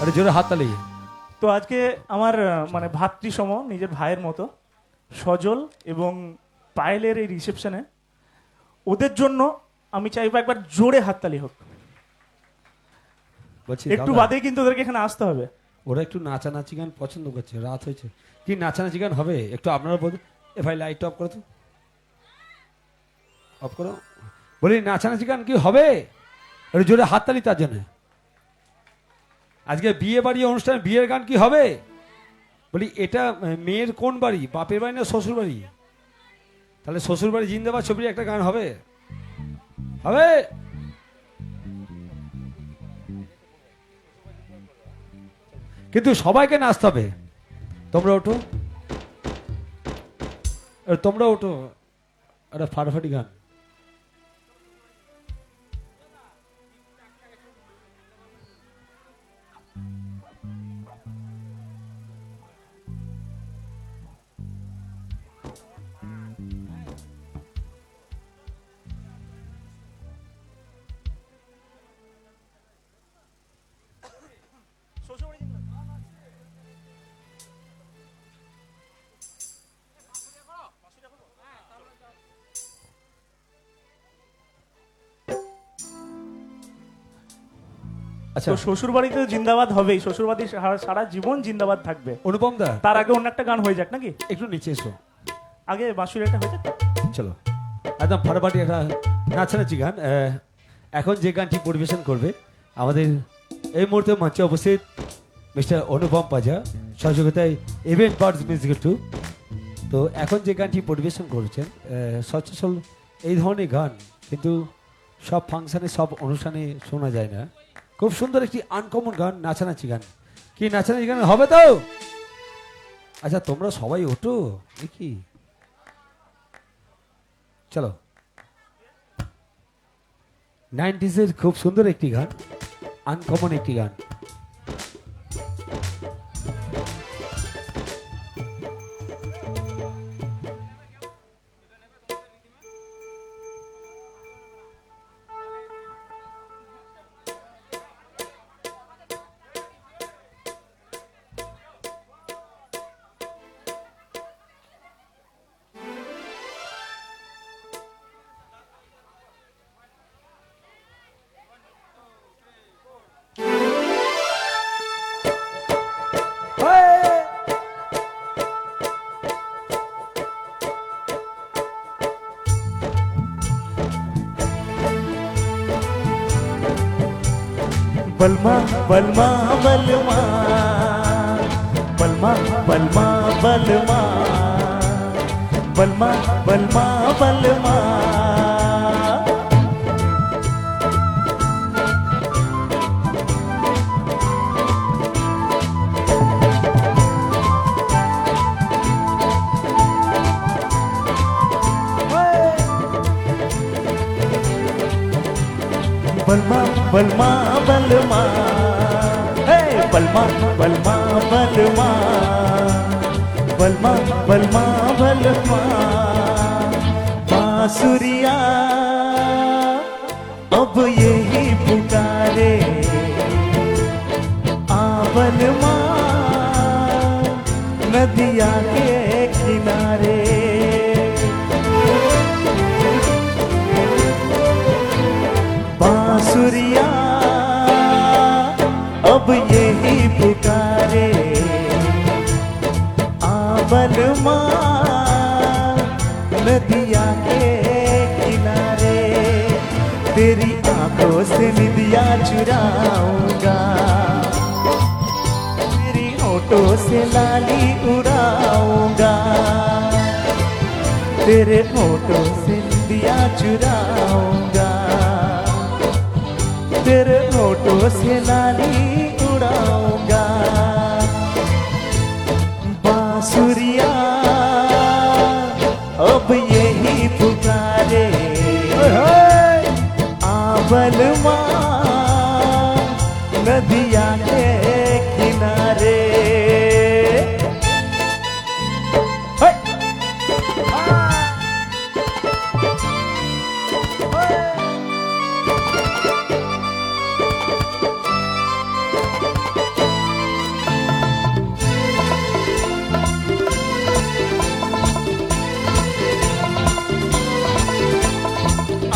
আরে জোরে হাততালি। তো আজকে আমার মানে ভাতৃসম নিজের ভাইয়ের মতো সজল এবং পায়েলের এই রিসেপশনে ওদের জন্য আমি চাইবো একবার জোরে হাততালি হোক। বলছি একটু দাদা, বাদে কিন্তু ওদেরকে এখানে আসতে হবে। ওরা একটু নাচানাচি গান পছন্দ করছে, রাত হয়েছে। কি নাচানাচি গান হবে একটু আপনারা বলুন। এ ভাই লাইট অফ করো তো, অফ করো। বলি নাচানাচি গান কি হবে? একটু জোরে হাততালি তার জন্য। আজকে বিয়ে বাড়ি অনুষ্ঠান, বিয়ের গান কি হবে? বলি এটা মেয়ের কোন বাড়ি, বাপের বাড়ি না শ্বশুর বাড়ি? তাহলে শ্বশুর বাড়ি জিন্দাবাদ ছবির একটা গান হবে, হবে? কিন্তু সবাইকে নাচতে হবে। তোমরা ওঠো, তোমরা ওঠো, একটা ফাটাফাটি গান। আচ্ছা, তো শ্বশুর বাড়িতে জিন্দাবাদ হবেই, শ্বশুর বাড়ি সারা জীবন জিন্দাবাদ থাকবে। অনুপম দা তার আগে অন্য একটা গান হয়ে যাক নাকি? একটু নিচে এসো, আগে বাঁশুরি একটা হয়ে যাক। চলো একদম ফাটাফাটি একটা নাচানাচি গান। এখন যে গানটি পরিবেশন করবে আমাদের এই মুহূর্তে মঞ্চে উপস্থিত মিস্টার অনুপম পাজা, সহযোগিতায় ইভেন্ট বার্ডস মিউজিক টু। তো এখন যে গানটি পরিবেশন করেছেন সচরাচর এই ধরনের গান কিন্তু সব ফাংশনে, সব অনুষ্ঠানে শোনা যায় না। খুব সুন্দর একটি আনকমন গান, নাচানাচি গান। কি নাচানাচি গান হবে তো? আচ্ছা তোমরা সবাই ওঠো কি, চলো। 90s খুব সুন্দর একটি গান, আনকমন একটি গান। बलमा बलमा बलमा बलमा बलमा बलमा बलमा बलमा बलमा बलमा बलमा बलमा हे बलमा बलमा बलमा बलमा बलमा बलमा बांसुरिया अब यही पुकारे आ बलमा नदिया के किनारे बांसुरिया अब यही पुकारे आ बलमा नदिया के किनारे तेरी आंखों से निदिया चुराऊंगा तेरी होठों से लाली उड़ाऊंगा तेरे होठों से निदिया चुराऊंगा तेरे होठों से लाली उड़ाऊंगा बांसुरिया अब यही पुकारे आ बलमा नदिया के किनारे। हे!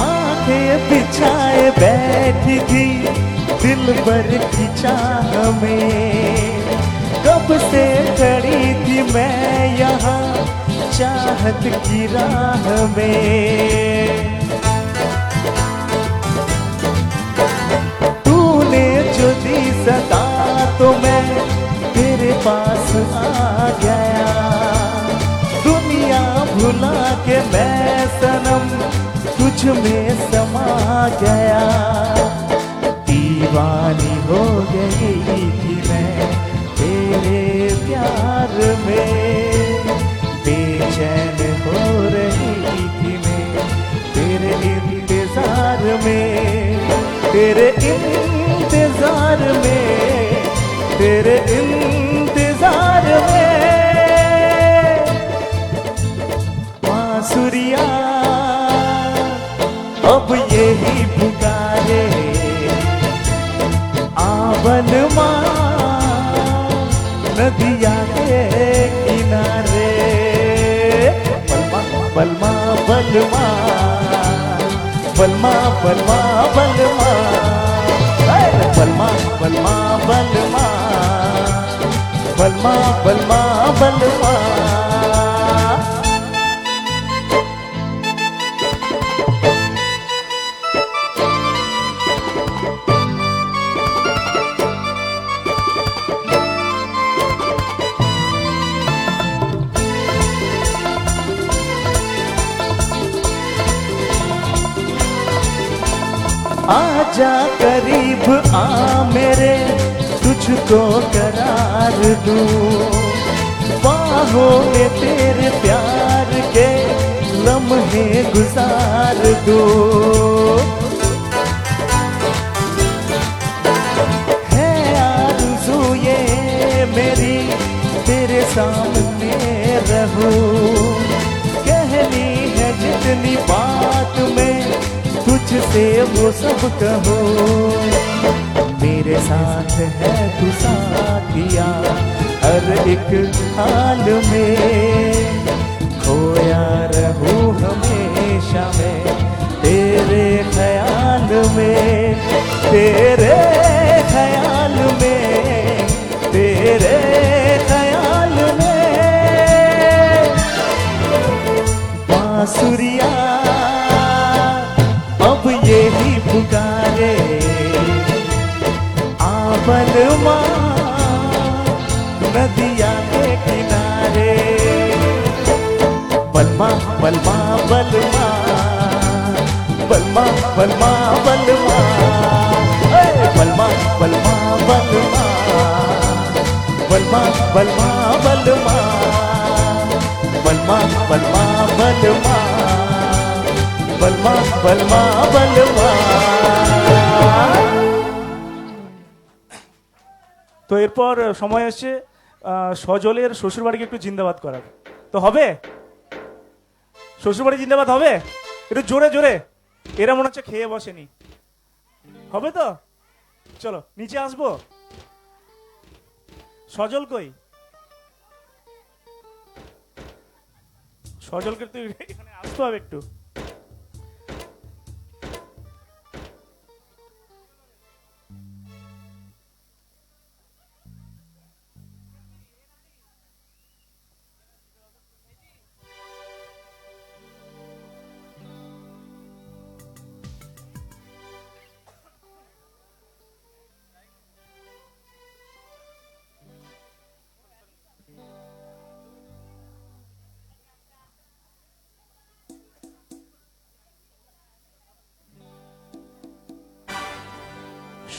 आंखें बिछाए बैठी थी दिल भर की चाह में। कब से खड़ी थी मैं यहाँ चाहत की राह में। तूने जो दी सदा तो मैं तेरे पास आ गया। दुनिया भुला के मैं सनम तुझ में समा गया। दीवानी हो गई थी मैं तेरे प्यार में। बेचैन हो रही थी मैं तेरे इंतजार में। तेरे इंतजार में, तेरे इंतजार में। बांसुरिया अब यही पुकारे। बलमा नदिया के किनारे। बलमा बलमा बलमा बलमा बलमा बलमा बलमा बलमा बलमा बलमा बलमा। आजा करीब आ मेरे तुझको करार दूं। बाहों में तेरे प्यार के लम्हे गुजार दूं। है आरज़ू ये मेरी तेरे सामने रहूं। कहनी है जितनी बात में तुझसे वो सब कहो। मेरे साथ है तू साथिया हर एक हाल में। खोया रहूं हमेशा मैं तेरे ख्याल में। तेरे ख्याल में, तेरे ख्याल में। बांसुरिया अब यही पुकारे। बलमा नदिया के किनारे। बलमा बलमा बलमा बलमा बलमा बलमा बलमा बलमा बलमा बलमा बलमा बलमा बलमा बलमा बलमा बलमा बलमा बलमा। তো এরপর সময় এসছে সজলের শ্বশুরবাড়িকে একটু জিন্দাবাদ করার। তো হবে শ্বশুরবাড়ি জিন্দাবাদ হবে? একটু জোরে জোরে। এরা মনে হচ্ছে খেয়ে বসেনি। হবে তো? চলো নিচে আসবো। সজল কই? সজলকে তো এখানে আসতে হবে একটু।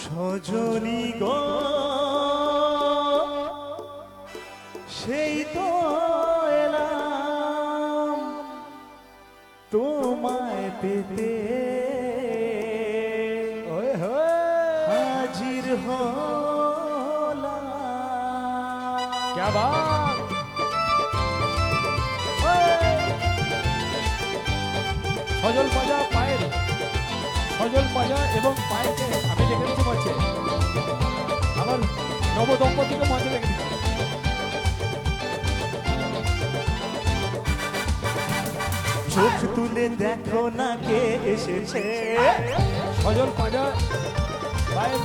সজনী গো সেই তো এলাম তোমায় পেতে। বাত! সজল পাজা পায়েল, সজল পাজা এবং পায়েলকে আমি ডেকে দিচ্ছি মঞ্চে। আমার নবদম্পতিকে মঞ্চে ডেকে দিচ্ছি। চোখ তুলে দেখো না কে এসেছে, সজল পাজা পায়েল,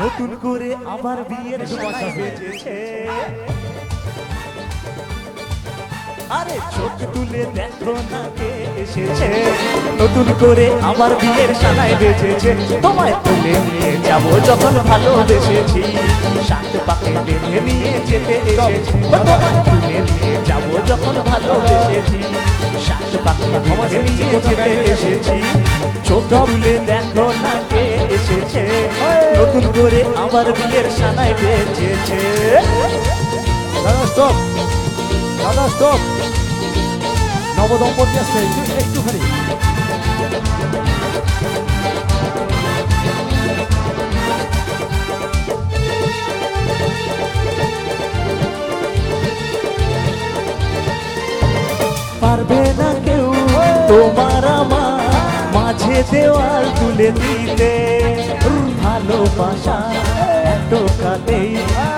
নতুন করে আবার বিয়ের সানাই বেজেছে। আরে চোখ তুলে দেখো না কে এসেছে, নতুন করে আবার বিয়ের সানাই বেজেছে। তোমায় তুলে নিয়ে যাব যখন ভালোবেসেছি, সাত পাকে বেঁধে নিয়ে যেতে এসেছি। তোমায় তুলে নিয়ে যাব যখন ভালোবেসেছি, সাত পাকে বেঁধে নিয়ে যেতে এসেছি। চোখ তুলে দেখো না কে এসেছে, নতুন করে আবার বিয়ের সানাই বেজেছে। দাদা স্টপ, দাদা স্টপ। নবদম্পতি আসছে, একটুখানি। পারবে না কেউ তোমার আমার মাঝে দেওয়াল তুলে দিতে, ভালোবাসা টোকাতেই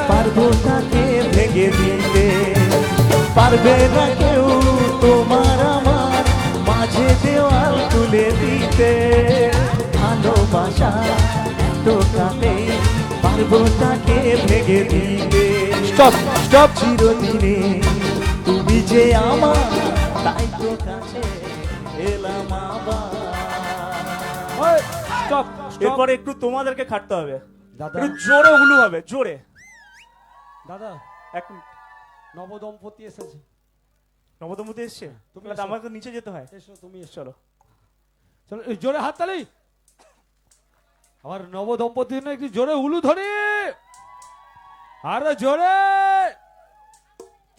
পারবো তাকে ভেঙে দিতে। পারবে না কেউ তোমার আমার মাঝে দেওয়াল তুলে দিতে, ভালোবাসা টোকাতেই পারবো তাকে ভেঙে দিতে। Stop, stop. চিরদিনে তুমি যে আমার, তাই তো কাছে এলাম আবার। স্টপ, এরপরে একটু তোমাদেরকে খাটতে হবে, দাদা, একটু জোরে উলু হবে, জোরে। দাদা, এক মিনিট, নবদম্পতি এসেছে। নবদম্পতি এসছে, তুমি তুমি এসো। আমাকে নিচে যেতে হয়। এসো, তুমি এসো। চলো। চলো, এই জোরে হাততালি। আমার নবদম্পতির জন্য একটু জোরে উলু ধরি, আরো জোরে।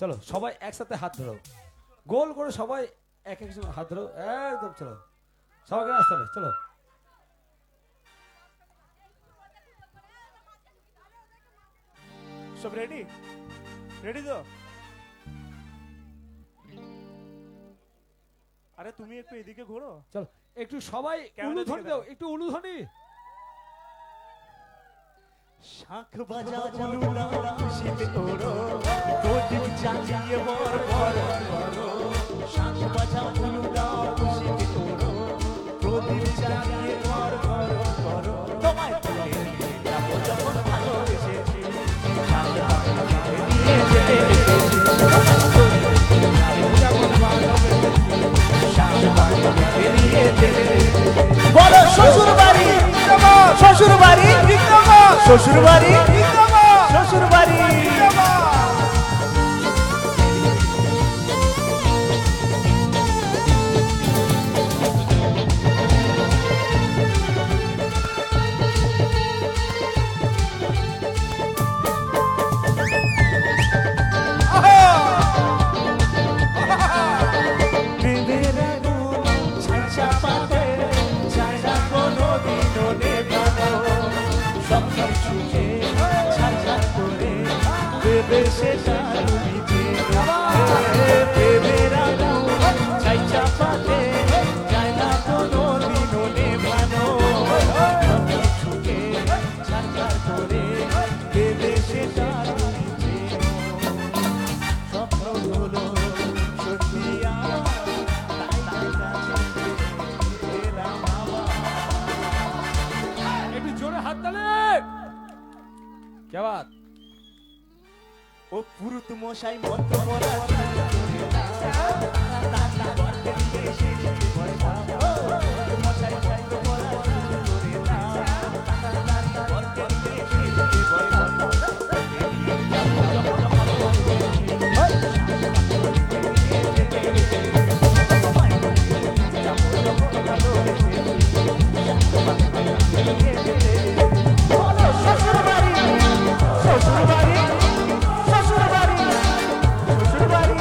চলো সবাই একসাথে হাত ধরো, গোল করে সবাই এক একজন হাত ধরো, একদম। চলো সবাইকে আসতে হবে, চলো। সব রেডি? রেডি তো? আরে তুমি একটু এদিকে ঘোরো। চলো একটু সবাই ক্যামেরার উলু দিকে ধ্বনি দাও, দেখো। একটু উলু ধ্বনি। শাখ বাজা উলুলা খুশিতে ওড়ো, প্রদীপ জ্বালিয়ে বর বর করো। শাখ বাজা উলুলা খুশিতে ওড়ো, প্রদীপ জ্বালিয়ে বর বর করো। তোমায় তুলে নিয়ে যাবো যখন ভালোবেসেছি, শাখ বাজা নিয়ে যেতে এসেছি। শাখ বাজা নিয়ে যেতে বলো শ্বশুর বাড়ি, শ্বশুর বাড়ি, শ্বশুর বাড়ি, শ্বশুর বাড়ি। প্রেমের আগুন ছাইচা পাতে যায় না কোনোদিনও নেভানো, সব কিছুকে ছাড়ছাড় করে দেবে সেটা তুমি যে। প্রেমের আগুন ছাইচা পাতে যায় না কোনোদিনও নেভানো, সব কিছুকে ছাড়ছাড় করে দেবে সেটা তুমি যে। স্বপ্নগুলো সত্যি আমার, তাই কাছে এলাম আবার। একটু জোরে হাততালি। কে বাত? ও পুরুত মশাই মন্ত্র পড়া শ্বশুর বাড়ি, শ্বশুর বাড়ি, শ্বশুর বাড়ি, শ্বশুর বাড়ি।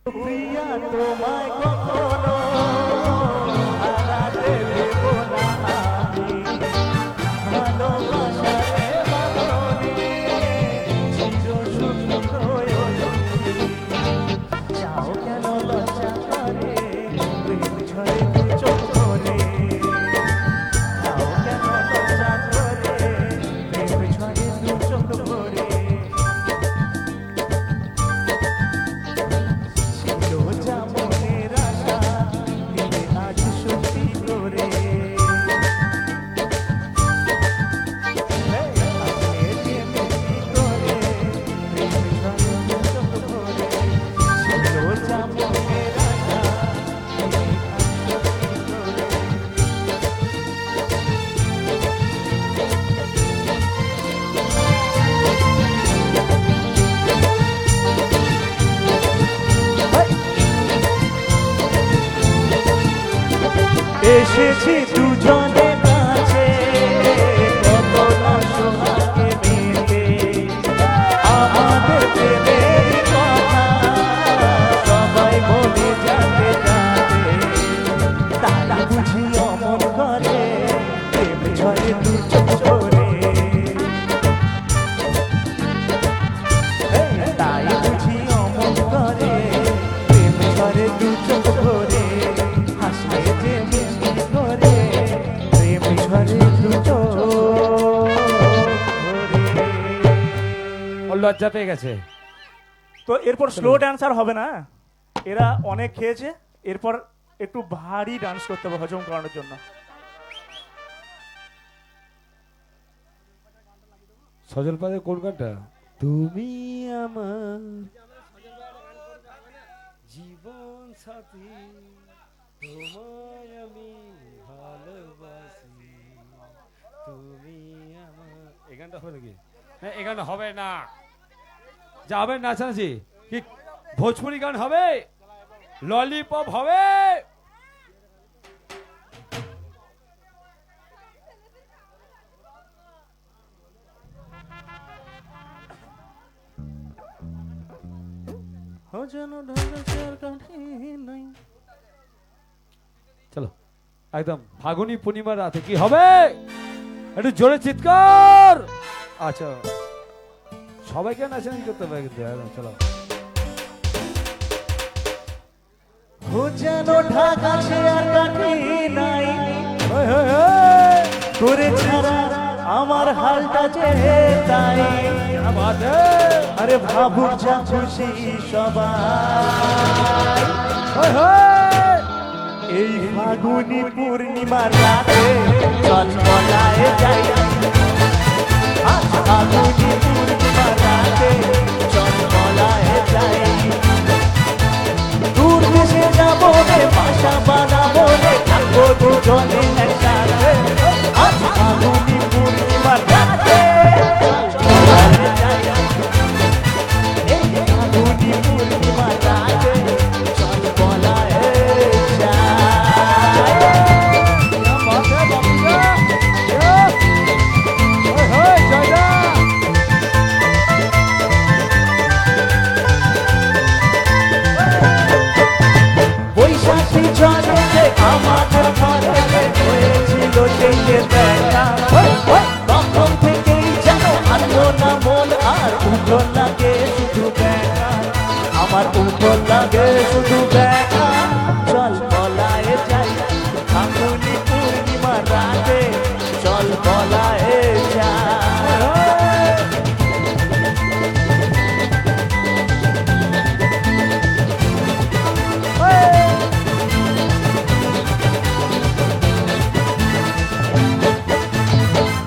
প্রিয়া তোমায় কখনো হারাতে দেব না আমি। ভালোবাসারে বাঁধনে চিরসুখী প্রয়োজনী। চাও কেন লজ্জা করে প্রেম ঝরে দু চোখ ভরে। চাও কেন লজ্জা করে প্রেম ঝরে দু চোখ ভরে। ছিল যা মনের আশা দিলে আজ সত্যি করে। আসলে যে মিষ্টি করে প্রেম ঝরে দু চোখ ভরে। ছিল যা মনের আশা দিলে আজ সত্যি করে। এসেছি দুজনে কাছে কত না সোহাগে মেতে। আমাদের প্রেমের কথা সবাই বলে যাতে যাতে। তারা বুঝি অমন করে প্রেম ঝরে দু চোখ ভরে। তাই বুঝি অমন করে প্রেম ঝরে দু চোখ ভরে। হাসলে যে মিষ্টি করে প্রেম ঝরে দু চোখ ভরে। ওর লজ্জা পেয়ে গেছে। তো এরপর স্লো ডান্স আর হবে না, এরা অনেক খেয়েছে, এরপর একটু ভারী ডান্স করতে হবে হজম করানোর জন্য। সজল পাদের কোন গানটা? তুমি আমার জীবন সাথী, তোমায় আমি ভালোবাসি, তুমি আমার। এই গানটা হবে নাকি? না, এই গানটা হবে না। যাবে নাচানাচি কি ভোজপুরি গান হবে, ললিপপ হবে। চলো একদম ফাগুনি পূর্ণিমার রাতে কি হবে, একটু জোরে চিৎকার। আচ্ছা সবাইকে নাচানাচি করতে হবে কিন্তু একদম। চলো ও যেন ঢাকা সে আর কাঠি নাই করে ছাড়া আমার হালটা যে তাই। আরে ভাবুক যা খুশি সবাই এই ফাগুনি পূর্ণিমার রাতে চল বলায় যাই। আজ ফাগুনি পূর্ণিমার রাতে চল বলায় যাই। দূর দেশে যাবো রে বাসা বানাবো রে থাকবো দুজনে একসাথে। আজ ফাগুনি পূর্ণিমার রাতে চল বলায় যাই। এই ফাগুনি পূর্ণিমার রাতে চল বলায় বৈশাখী চলে যে আমাদের ঘরে হয়েছিল সেই যে দেখা। তখন থেকেই যেন আনলো না মন আর উঠো লাগে শুধু দেখা। আমার উঠো লাগে শুধু দেখা। চল বলায় যাই ফাগুনি পূর্ণিমার রাতে চল বলায় যাই।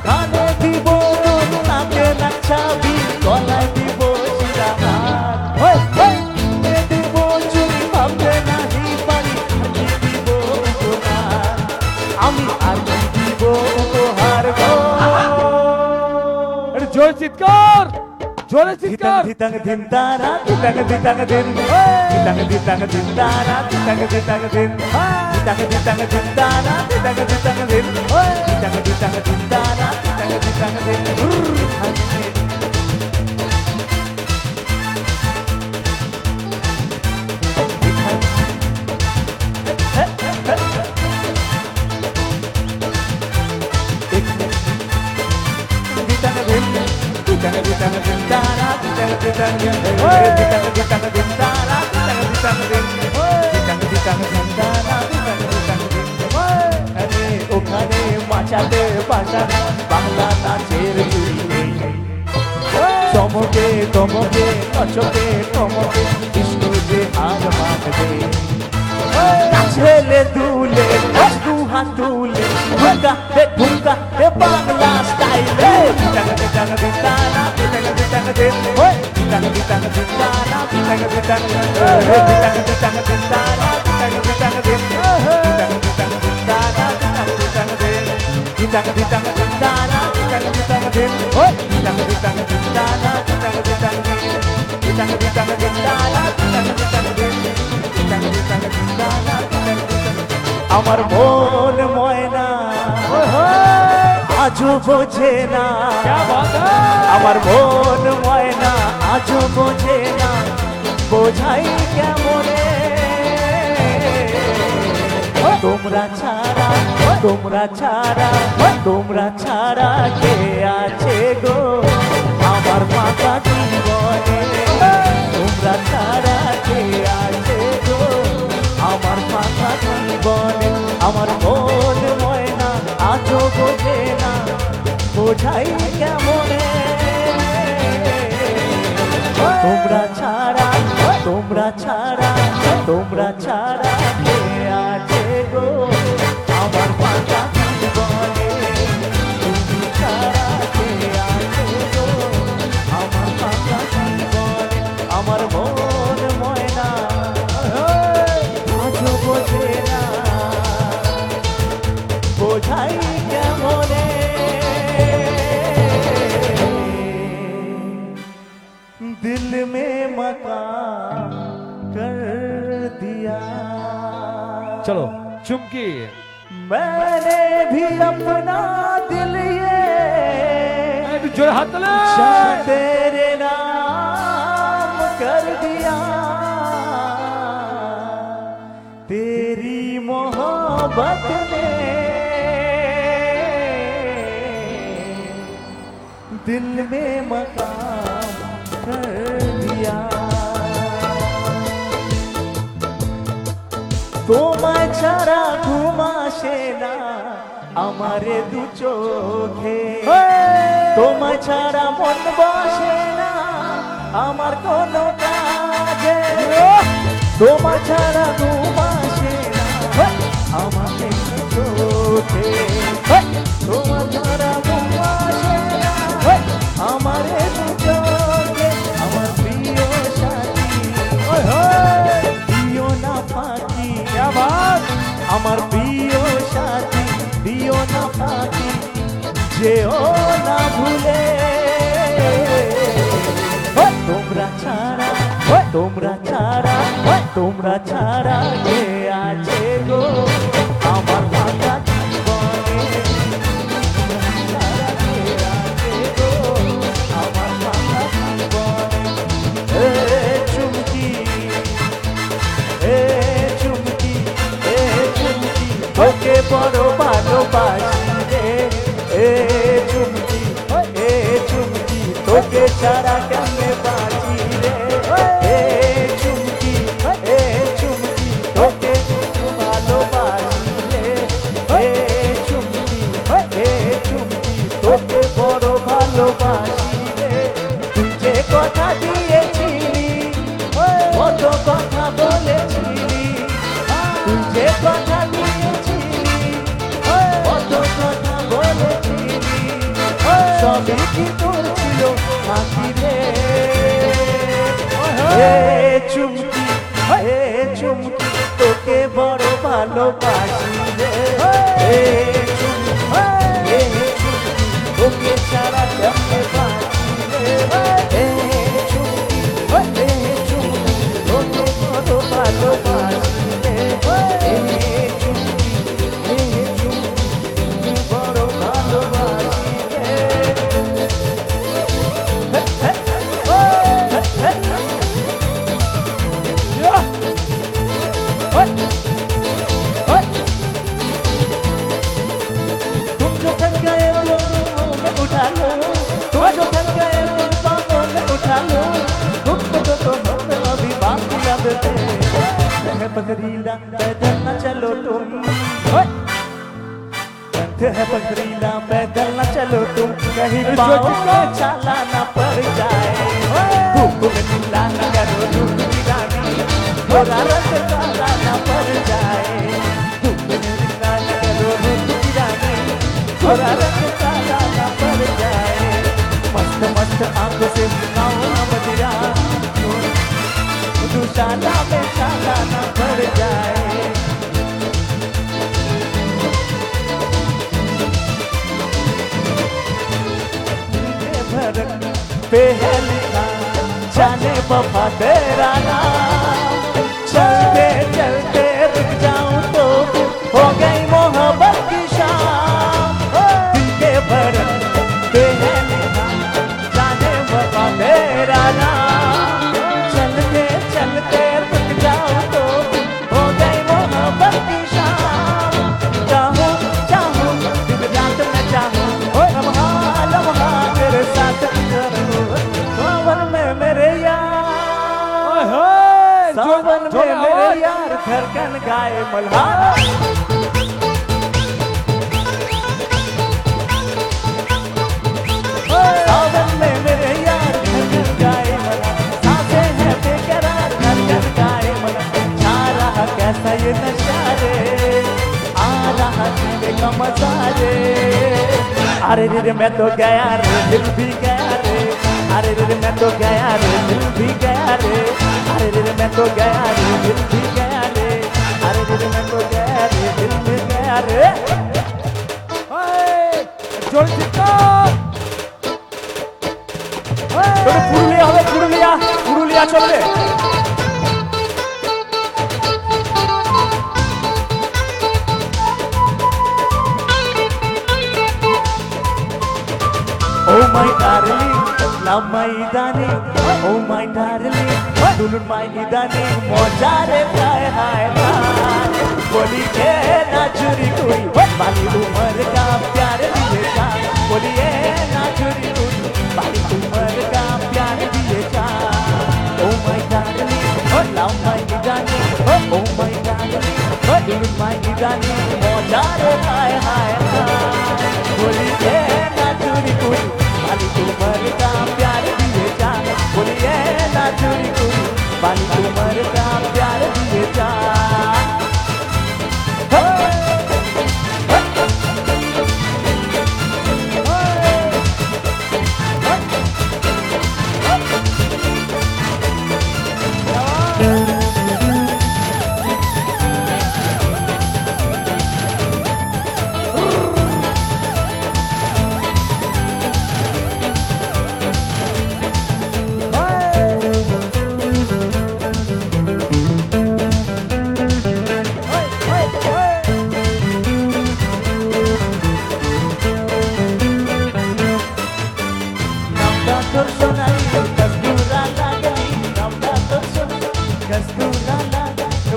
কানে দিব নাকে নাচাবি গলায় দিব শিরাহার। দিব চুরি ভাবতে নাহি পারি আমি দিব উপহার। আমি আর দিব উপহার গো। একটু জোরে চিৎকার, জোরে চিৎকার। ধিতাং ধিন তারা ধিতাং ধিতাং ধিন ধিতাং ধিতাং ধিন তারা ধিতাং ধিতাং ধিন ধিতাং ধিতাং ধিন তারা ধিতাং ধিতাং ধিন ধিতাং ধিতাং ধিন তারা ধিতাং ধিতাং ধিন। ওখানে মাচাতে পাশানে বাংলা নাচের জুড়ি নেই চমকে তমকে নচকে টমকে বিষ্ণু যে আর মানবে ছেলে দুলে দু হাত তুলে ঠুমকা এ বাংলা স্টাইলে আমার মন ময়না আজও বোঝে না আমার মন ময়না আজও বোঝে না বোঝাই কেমনে তোমরা ছাড়া তোমরা ছাড়া তোমরা ছাড়া কে আছে গো আমার মাথা জীবনে তোমরা ছাড়া কে আছে গো আমার মাথা জীবনে আমার মন ময়না আজও বোঝে না বোঝাই কেমনে তোমরা ছাড়া তোমরা ছাড়া তোমরা ছাড়া কে আছে গো আমার মাথা জীবনে তুমি ছাড়া কে আছে গো আমার মাথা জীবনে আমার মন ময়না আজও বোঝে না বোঝাই কেমনে दिल में मकान कर दिया চলো চুমকি मैंने भी अपना दिल ये একটু জোরে হাত তালে तेरे नाम कर दिया तेरी मोहब्बत ने दिल में मकान कर दिया তোমায় ছাড়া ঘুম আসে না আমারে দু চোখে তোমায় ছাড়া মন বসে না আমার কোনো কাজে তোমায় ছাড়া ঘুম আসে না আমারে দু চোখে তোমায় ছাড়া ঘুম আসে না আমারে দু চোখে আমার প্রিয় সাথী দিও না ফাঁকি আমার প্রিয় সাথী দিও না ফাঁকি যেও না ভুলে তোমরা ছাড়া তোমরা ছাড়া তোমরা ছাড়া কে আছে গো আমার মাথা জীবনে তোমরা ছাড়া কে আছে গো আমার মাথা জীবনে চুমকি চুমকি চুমকি তোকে বড় ভালোবাসি রে চুমকি চুমকি তোকে ছাড়া কেমনে বাঁচি রে চুমকি চুমকি তোকে ভালোবাসি রে চুমকি চুমকি তোকে বড় ভালোবাসি রে তুই যে কথা দিয়েছিলি কত কথা বলেছিলি তুই যে কথা দিয়েছিলি কত কথা বলেছিলি সবই কি তোর ছিল ফাঁকি রে চুমকি চুমকি তোকে বড় ভালোবাসি রে চুমকি চুমকি তোকে ছাড়া কেমনে বাঁচি রে চুমকি চুমকি তোকে বড় ভালোবাসি রে চুমকি চুমকি বড় ভালোবাসি রে है पथरीला पैदल न चलो तुम पथ है पथरीला पैदल न चलो तुम कहीं पाँव में छाला न पड़ जाए धूप में नीला न करो धूप की रानी थोड़ा रंग काला न पड़ जाए धूप में नीला न करो धूप की रानी थोड़ा रंग काला न पड़ जाए मस्त मस्त आंखों से सुनाओ न मदिरा दुशाला में छाला न पड़ जाए पे है लिखा जाने वफा तेरा नाम चलते चलते रुक जाऊं तो हो गई मोहब्बत की शाम दिल के भरत पे है लिखा जाने वफा तेरा नाम चलते चलते रुक जाऊं तो हो गई मोहब्बत की शाम चाहूं चाहूं दिन रात मैं चाहूं लम्हा लम्हा तेरे साथ सावन में मेरे यार सावन में मेरे यार धड़कन गाए मल्हार सावन में मेरे यार धड़कन गाए मल्हार सांसें हैं बेकरार धड़कन गाए मल्हार छा रहा कैसा ये नशा रे आ रहा जीने का मजा रे अरे रे मैं तो गया रे दिल भी गया रे अरे रे मैं तो गया रे दिल भी गया रे अरे रे मैं तो गया रे दिल भी गया रे अरे रे मैं तो गया रे दिल भी गया रे জোরে চিৎকার পুরুলিয়া হবে পুরুলিয়া পুরুলিয়া চলবে Oh my darling, love my darling. Oh my darling, dulun my darling. मोजारे हाय हाय हाय बोलिए ना चुरी कोई बाली उमर का प्यार दिए जा बोलिए ना चुरी कोई बाली उमर का प्यार दिए जा Oh my darling, love my darling. Oh my darling, dulun my darling. मोजारे हाय हाय हाय बोलिए ना चुरी कोई बाली उमर का प्यार दिए जा बोलिए ना चुरी कोई बाली उमर का प्यार दिए जा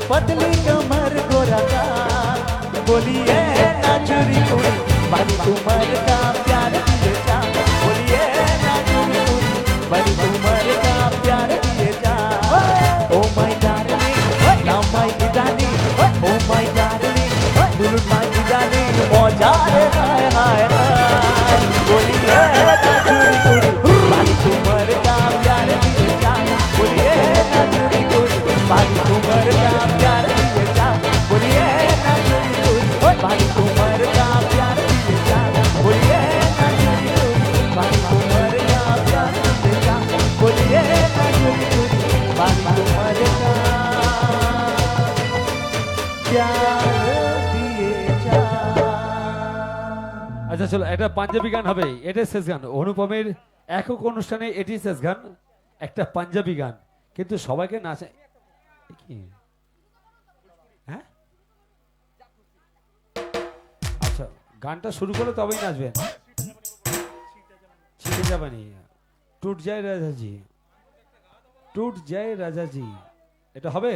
पतली कमर गोरा का बोलिए ना चुरी कोई बाली उमर का प्यार दिए जा बोलिए ना चुरी कोई बाली उमर का प्यार दिए जा oh my darling now my darling oh my darling दुल्हन माय डार्लिंग मौजा रे हाय हाय हाय बोलिए ना चुरी कोई बाली उमर का प्यार दिए जा बोलिए ना चुरी कोई बाली उमर का प्यार दिए जा बोलिए ना चुरी कोई बाली उमर का प्यार दिए जा बोलिए ना चुरी कोई बाली उमर का प्यार दिए जा बोलिए ना चुरी कोई बाली उमर का प्यार दिए जा আচ্ছা চলো একটা পাঞ্জাবি গান হবে, এটাই শেষ গান। অনুপমের একক অনুষ্ঠানে এটি শেষ গান, একটা পাঞ্জাবি গান, কিন্তু সবাইকে নাচে কি হ্যাঁ আচ্ছা গানটা শুরু করলে তবেই নাচবেন। ছিটে যাবানি টুট যায় রাজাজি, টুট যায় রাজাজি, এটা হবে?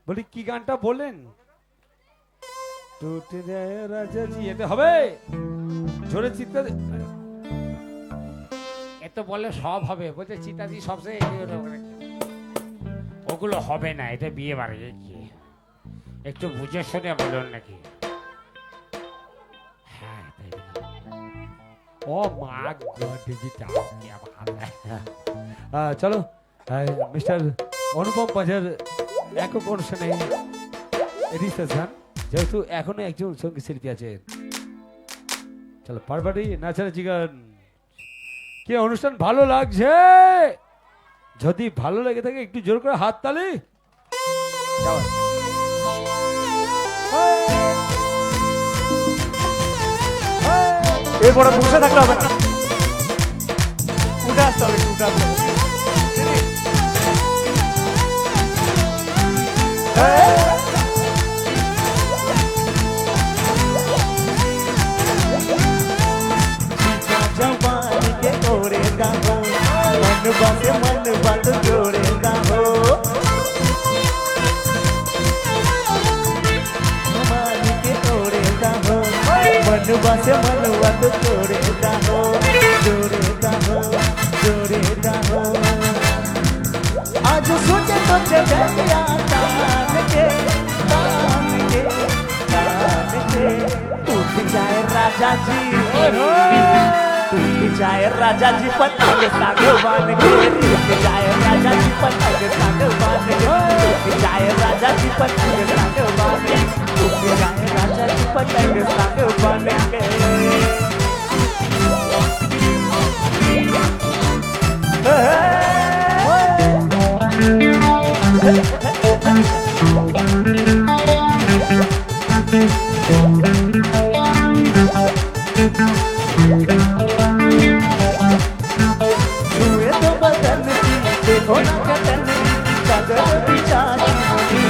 বলি কি গানটা বললেন? টুট যায় রাজাজি, এটা হবে? জোরে চিৎকার, এত বললে সব হবে, বলছে চিতাজি সবচেয়ে ও ওগুলো হবে না, এটা বিয়ে বাড়ি কি একটু বুঝে শুনে বলুন নাকি। হ্যাঁ তাই নাকি? ও মা গো ডিজিটাল কি ভালো। চলো মিস্টার অনুপম বাজার একক অনুষ্ঠানে রিসেপশন, যেহেতু এখনো একজন সঙ্গীত শিল্পী আছে, চলো পারবারি নাচানাচি গান। কি অনুষ্ঠান ভালো লাগছে? যদি ভালো লেগে থাকে একটু জোর করে হাত তালি। যাও। এরপরে বসে থাকলে হবে না, উঠে আসতে হবে, উঠে আসতে হবে। जवानी के ओरे गाहो मन बात जोड़े गाहो जवानी के ओरे गाहो मन बात जोड़े गाहो आज सोचे तो जगया तान के टूट जाए राजा जी, टूट जाए राजा जी पतंग सागवान के, टूट जाए राजा जी पतंग सागवान के, टूट जाए राजा जी पतंग सागवान के, टूट जाए राजा जी पतंग सागवान के। छुए तो बदन की देखो ना कतन चादर बिछाती होनी,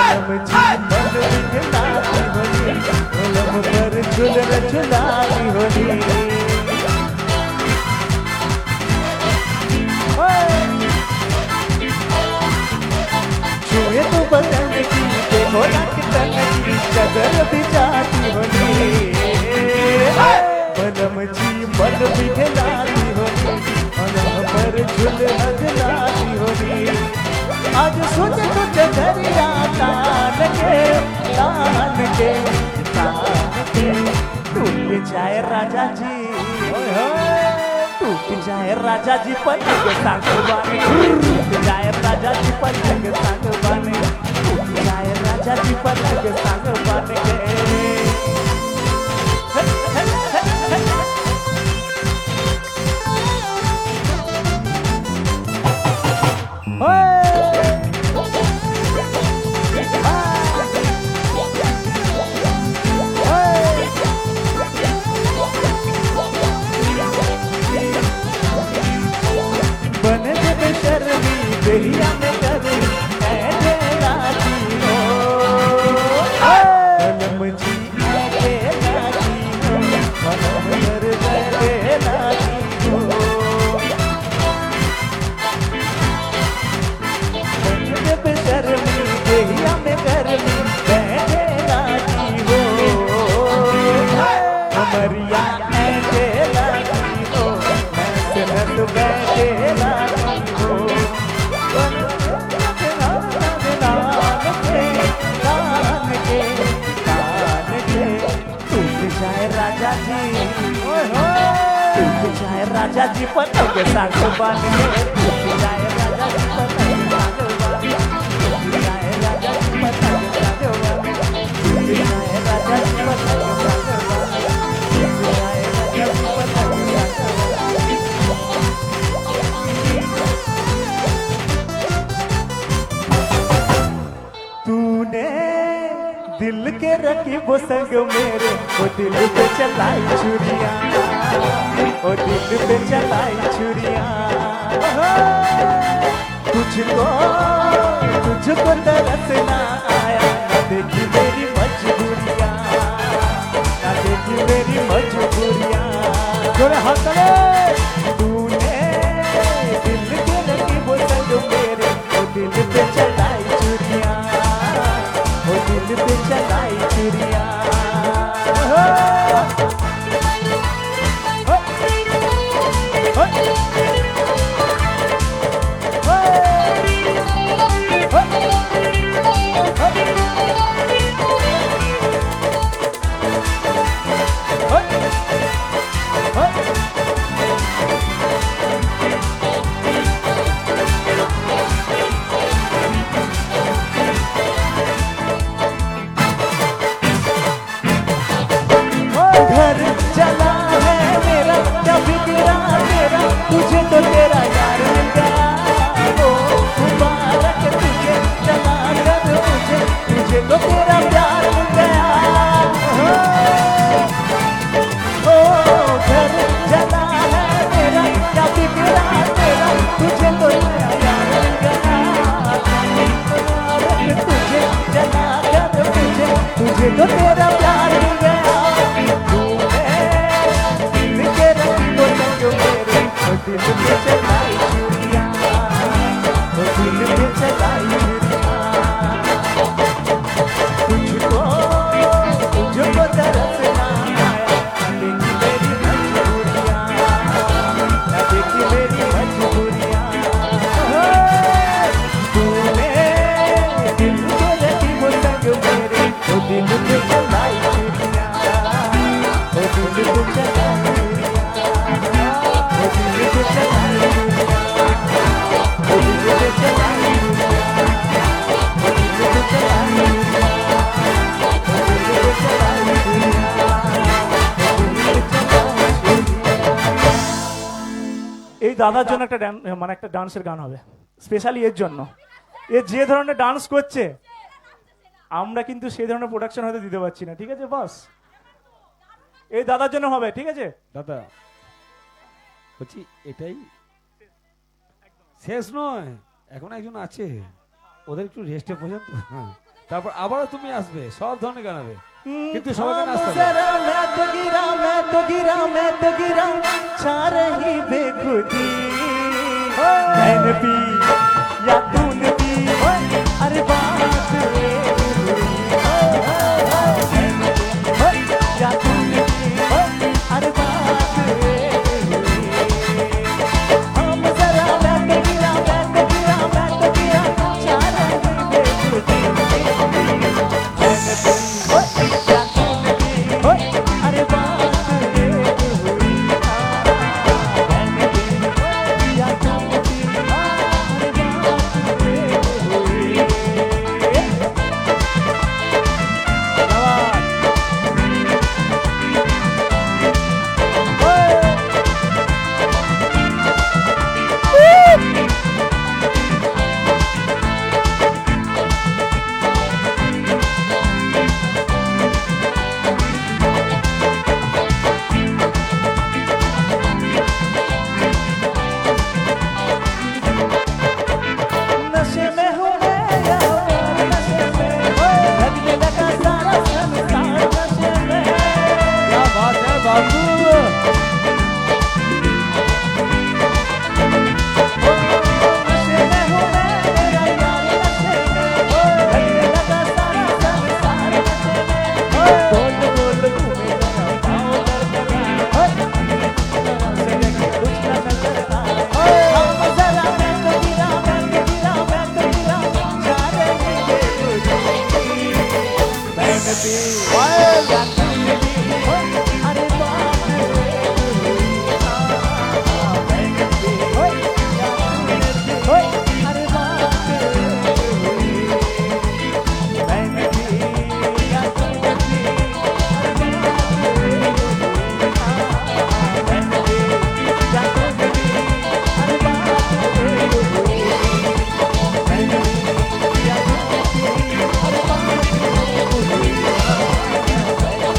अलम जी मन बिखराती होनी, अलम पर झुलर झुलाती होनी। छुए तो बदन की देखो ना कतन चादर बिछाती होनी, अलम जी मन बिखराती होनी, अलम पर झुललाती होनी। आज सोचे तो जगरिया तान के टूट जाए राजा जी, टूट जाए राजा जी पतंग सागवान, टूट जाए राजा जी पतंग सागवान, टूट जाए राजा जी पतंग सागवान के। बने जब शर्मी दरिया में कभी ऐसे लाती हो, कलम जी ऐसे लाती हो, कलम पर ऐसे लाती हो। बने जब शर्मी दरिया में गर्मी ऐसे लाती हो, कमरिया ऐसे लाती हो, ऐसे हंस बैठे लाती हो। टूट जाए राजा जी, टूट जाए राजा जी पतंग सागवान के, टूट जाए राजा जी पतंग सागवान, टूट जाए राजा जी पतंग सागवान, टूट जाए राजा जी पतंग सागवान, टूट जाए राजा जी पतंग सागवान। तूने दिल के रखी वो संग मेरे, वो दिल पे चलाई छुरियां, वो दिल पे चलाई छुरियां। तुझको तरस ना आया, ना देखी मेरी मजबूरियां, ना देखी मेरी मजबूरियां। जोड़े हाथ ले। तूने दिल के रखी वो संग मेरे, वो दिल पे चलाई छुरियां, वो दिल पे चलाई छुरियां। तुझे तो तेरा यार मिल गया ओ मुबारक तुझे चला कर मुझे तुझे तो तेरा प्यार मिल गया ओ घर जला है मेरा क्या बिगड़ा तेरा तुझे तो तेरा यार मिल गया मुबारक तुझे चला कर मुझे तुझे तो तेरा प्यार मिल गया दिल के रंग को संजो मेरे ओ दिल पे चलाई चूड़ियां ओ दिल पे चलाई चूड़ियां तुझको तरसना आया देखी मेरी मजबूरियां देखी मेरी मजबूरियां तूने दिल को रखी वो संग मेरे ओ दिल पे चलाई चूड़ियां ओ दिल पे चलाई चूड़ियां ओ दिल पे चलाई चूड़ियां ओ दिल पे चलाई चूड़ियां ओ दिल पे चलाई এই দাদার জন্য একটা মানে একটা ডান্সের গান হবে স্পেশালি এর জন্য। এ যে ধরনের ডান্স করছে আমরা কিন্তু সেই ধরনের প্রোডাকশন হয়তো দিতে পারছি না, ঠিক আছে বস? এই দাদার জন্য হবে, ঠিক আছে? দাদা বলছি এটাই শেষ নয়, এখন একজন আছে, ওদের একটু রেস্টে পর্যন্ত, তারপর আবারও তুমি আসবে, সব ধরনের গান হবে, কিন্তু সবাইকে নাচতে হবে। जरा मैं तो गिरा मैं तो गिरा मैं तो गिरा छा रही बेखुदी मैंने पी या तूने पी अरे बात ये हुई मैंने पी या तूने पी अरे बात ये हुई हम जरा मैं तो गिरा मैं तो गिरा मैं तो गिरा छा रही बेखुदी मैंने पी या तूने पी अरे बात ये हुई मैंने पी या तूने पी अरे बात ये हुई नशे में हूँ मैं यार नशे में लगने लगा सारा संसार नशे में क्या बात है बाबू, नशे में हूँ मैं मेरा यार नशे में लगने लगा सारा संसार नशे में गोल गोल घूमे जरा पाँव गड़बड़ा से लगे कुछ न नजर आए हम जरा मैं तो गिरा मैं तो गिरा मैं तो गिरा जा रही बेखुदी मैंने भी या तूने भी अरे बात ये हुई मैंने भी या तूने भी अरे बात ये हुई मैंने भी या तूने भी अरे बात ये हुई मैंने भी या तूने भी अरे बात ये हुई मैंने भी या तूने भी अरे बात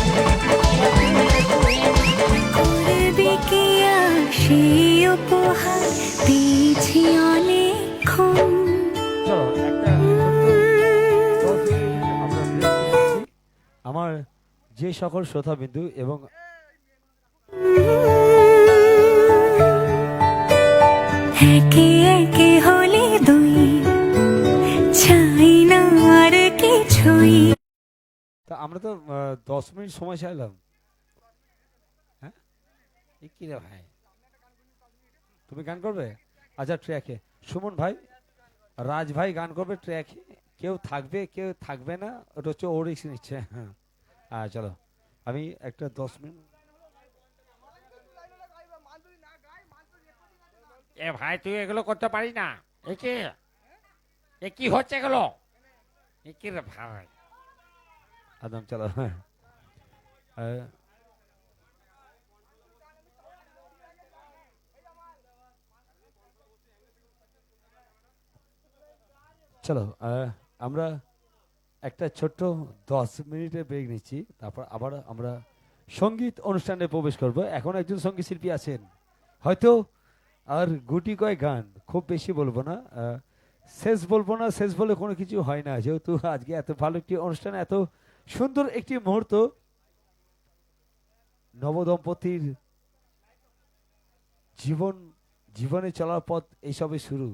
করবে কি আর সেই উপহার দিয়েছি অনেকক্ষণ চলো একটা ছোট্ট আমরা break নিচ্ছি। আমার যে সকল শ্রোতা বিন্দু এবং একে একে হলে দুই চাই না আর কিছুই। তা আমরা তো 10 মিনিট সময় চাইলাম, হ্যাঁ এ কি রে ভাই, তুমি গান করবে? আচ্ছা ট্র্যাকে সুমন ভাই, রাজ ভাই গান করবে ট্র্যাকে, কেউ থাকবে কেউ থাকবে না, ওটা হচ্ছে ও রিস্ক নিচ্ছে। হ্যাঁ চলো আমি একটা 10 মিনিট। এ ভাই তুই এগুলো করতে পারি না, এ কি হচ্ছে এগুলো, এ কি রে ভাই? আদম চলো। চলো আমরা একটা ছোট্ট 10 মিনিটের ব্রেক নিচ্ছি, তারপর আবার আমরা সঙ্গীত অনুষ্ঠানে প্রবেশ করব। এখন একজন সঙ্গীত শিল্পী আছেন, হয়তো আর গুটি কয় গান, খুব বেশি বলবো না, শেষ বলবো না, শেষ বলে কোনো কিছু হয় না, যেহেতু আজকে এত ভালো একটি অনুষ্ঠান, এত সুন্দর একটি মুহূর্ত, নবদম্পতির জীবনে চলার পথ এইসবে শুরু।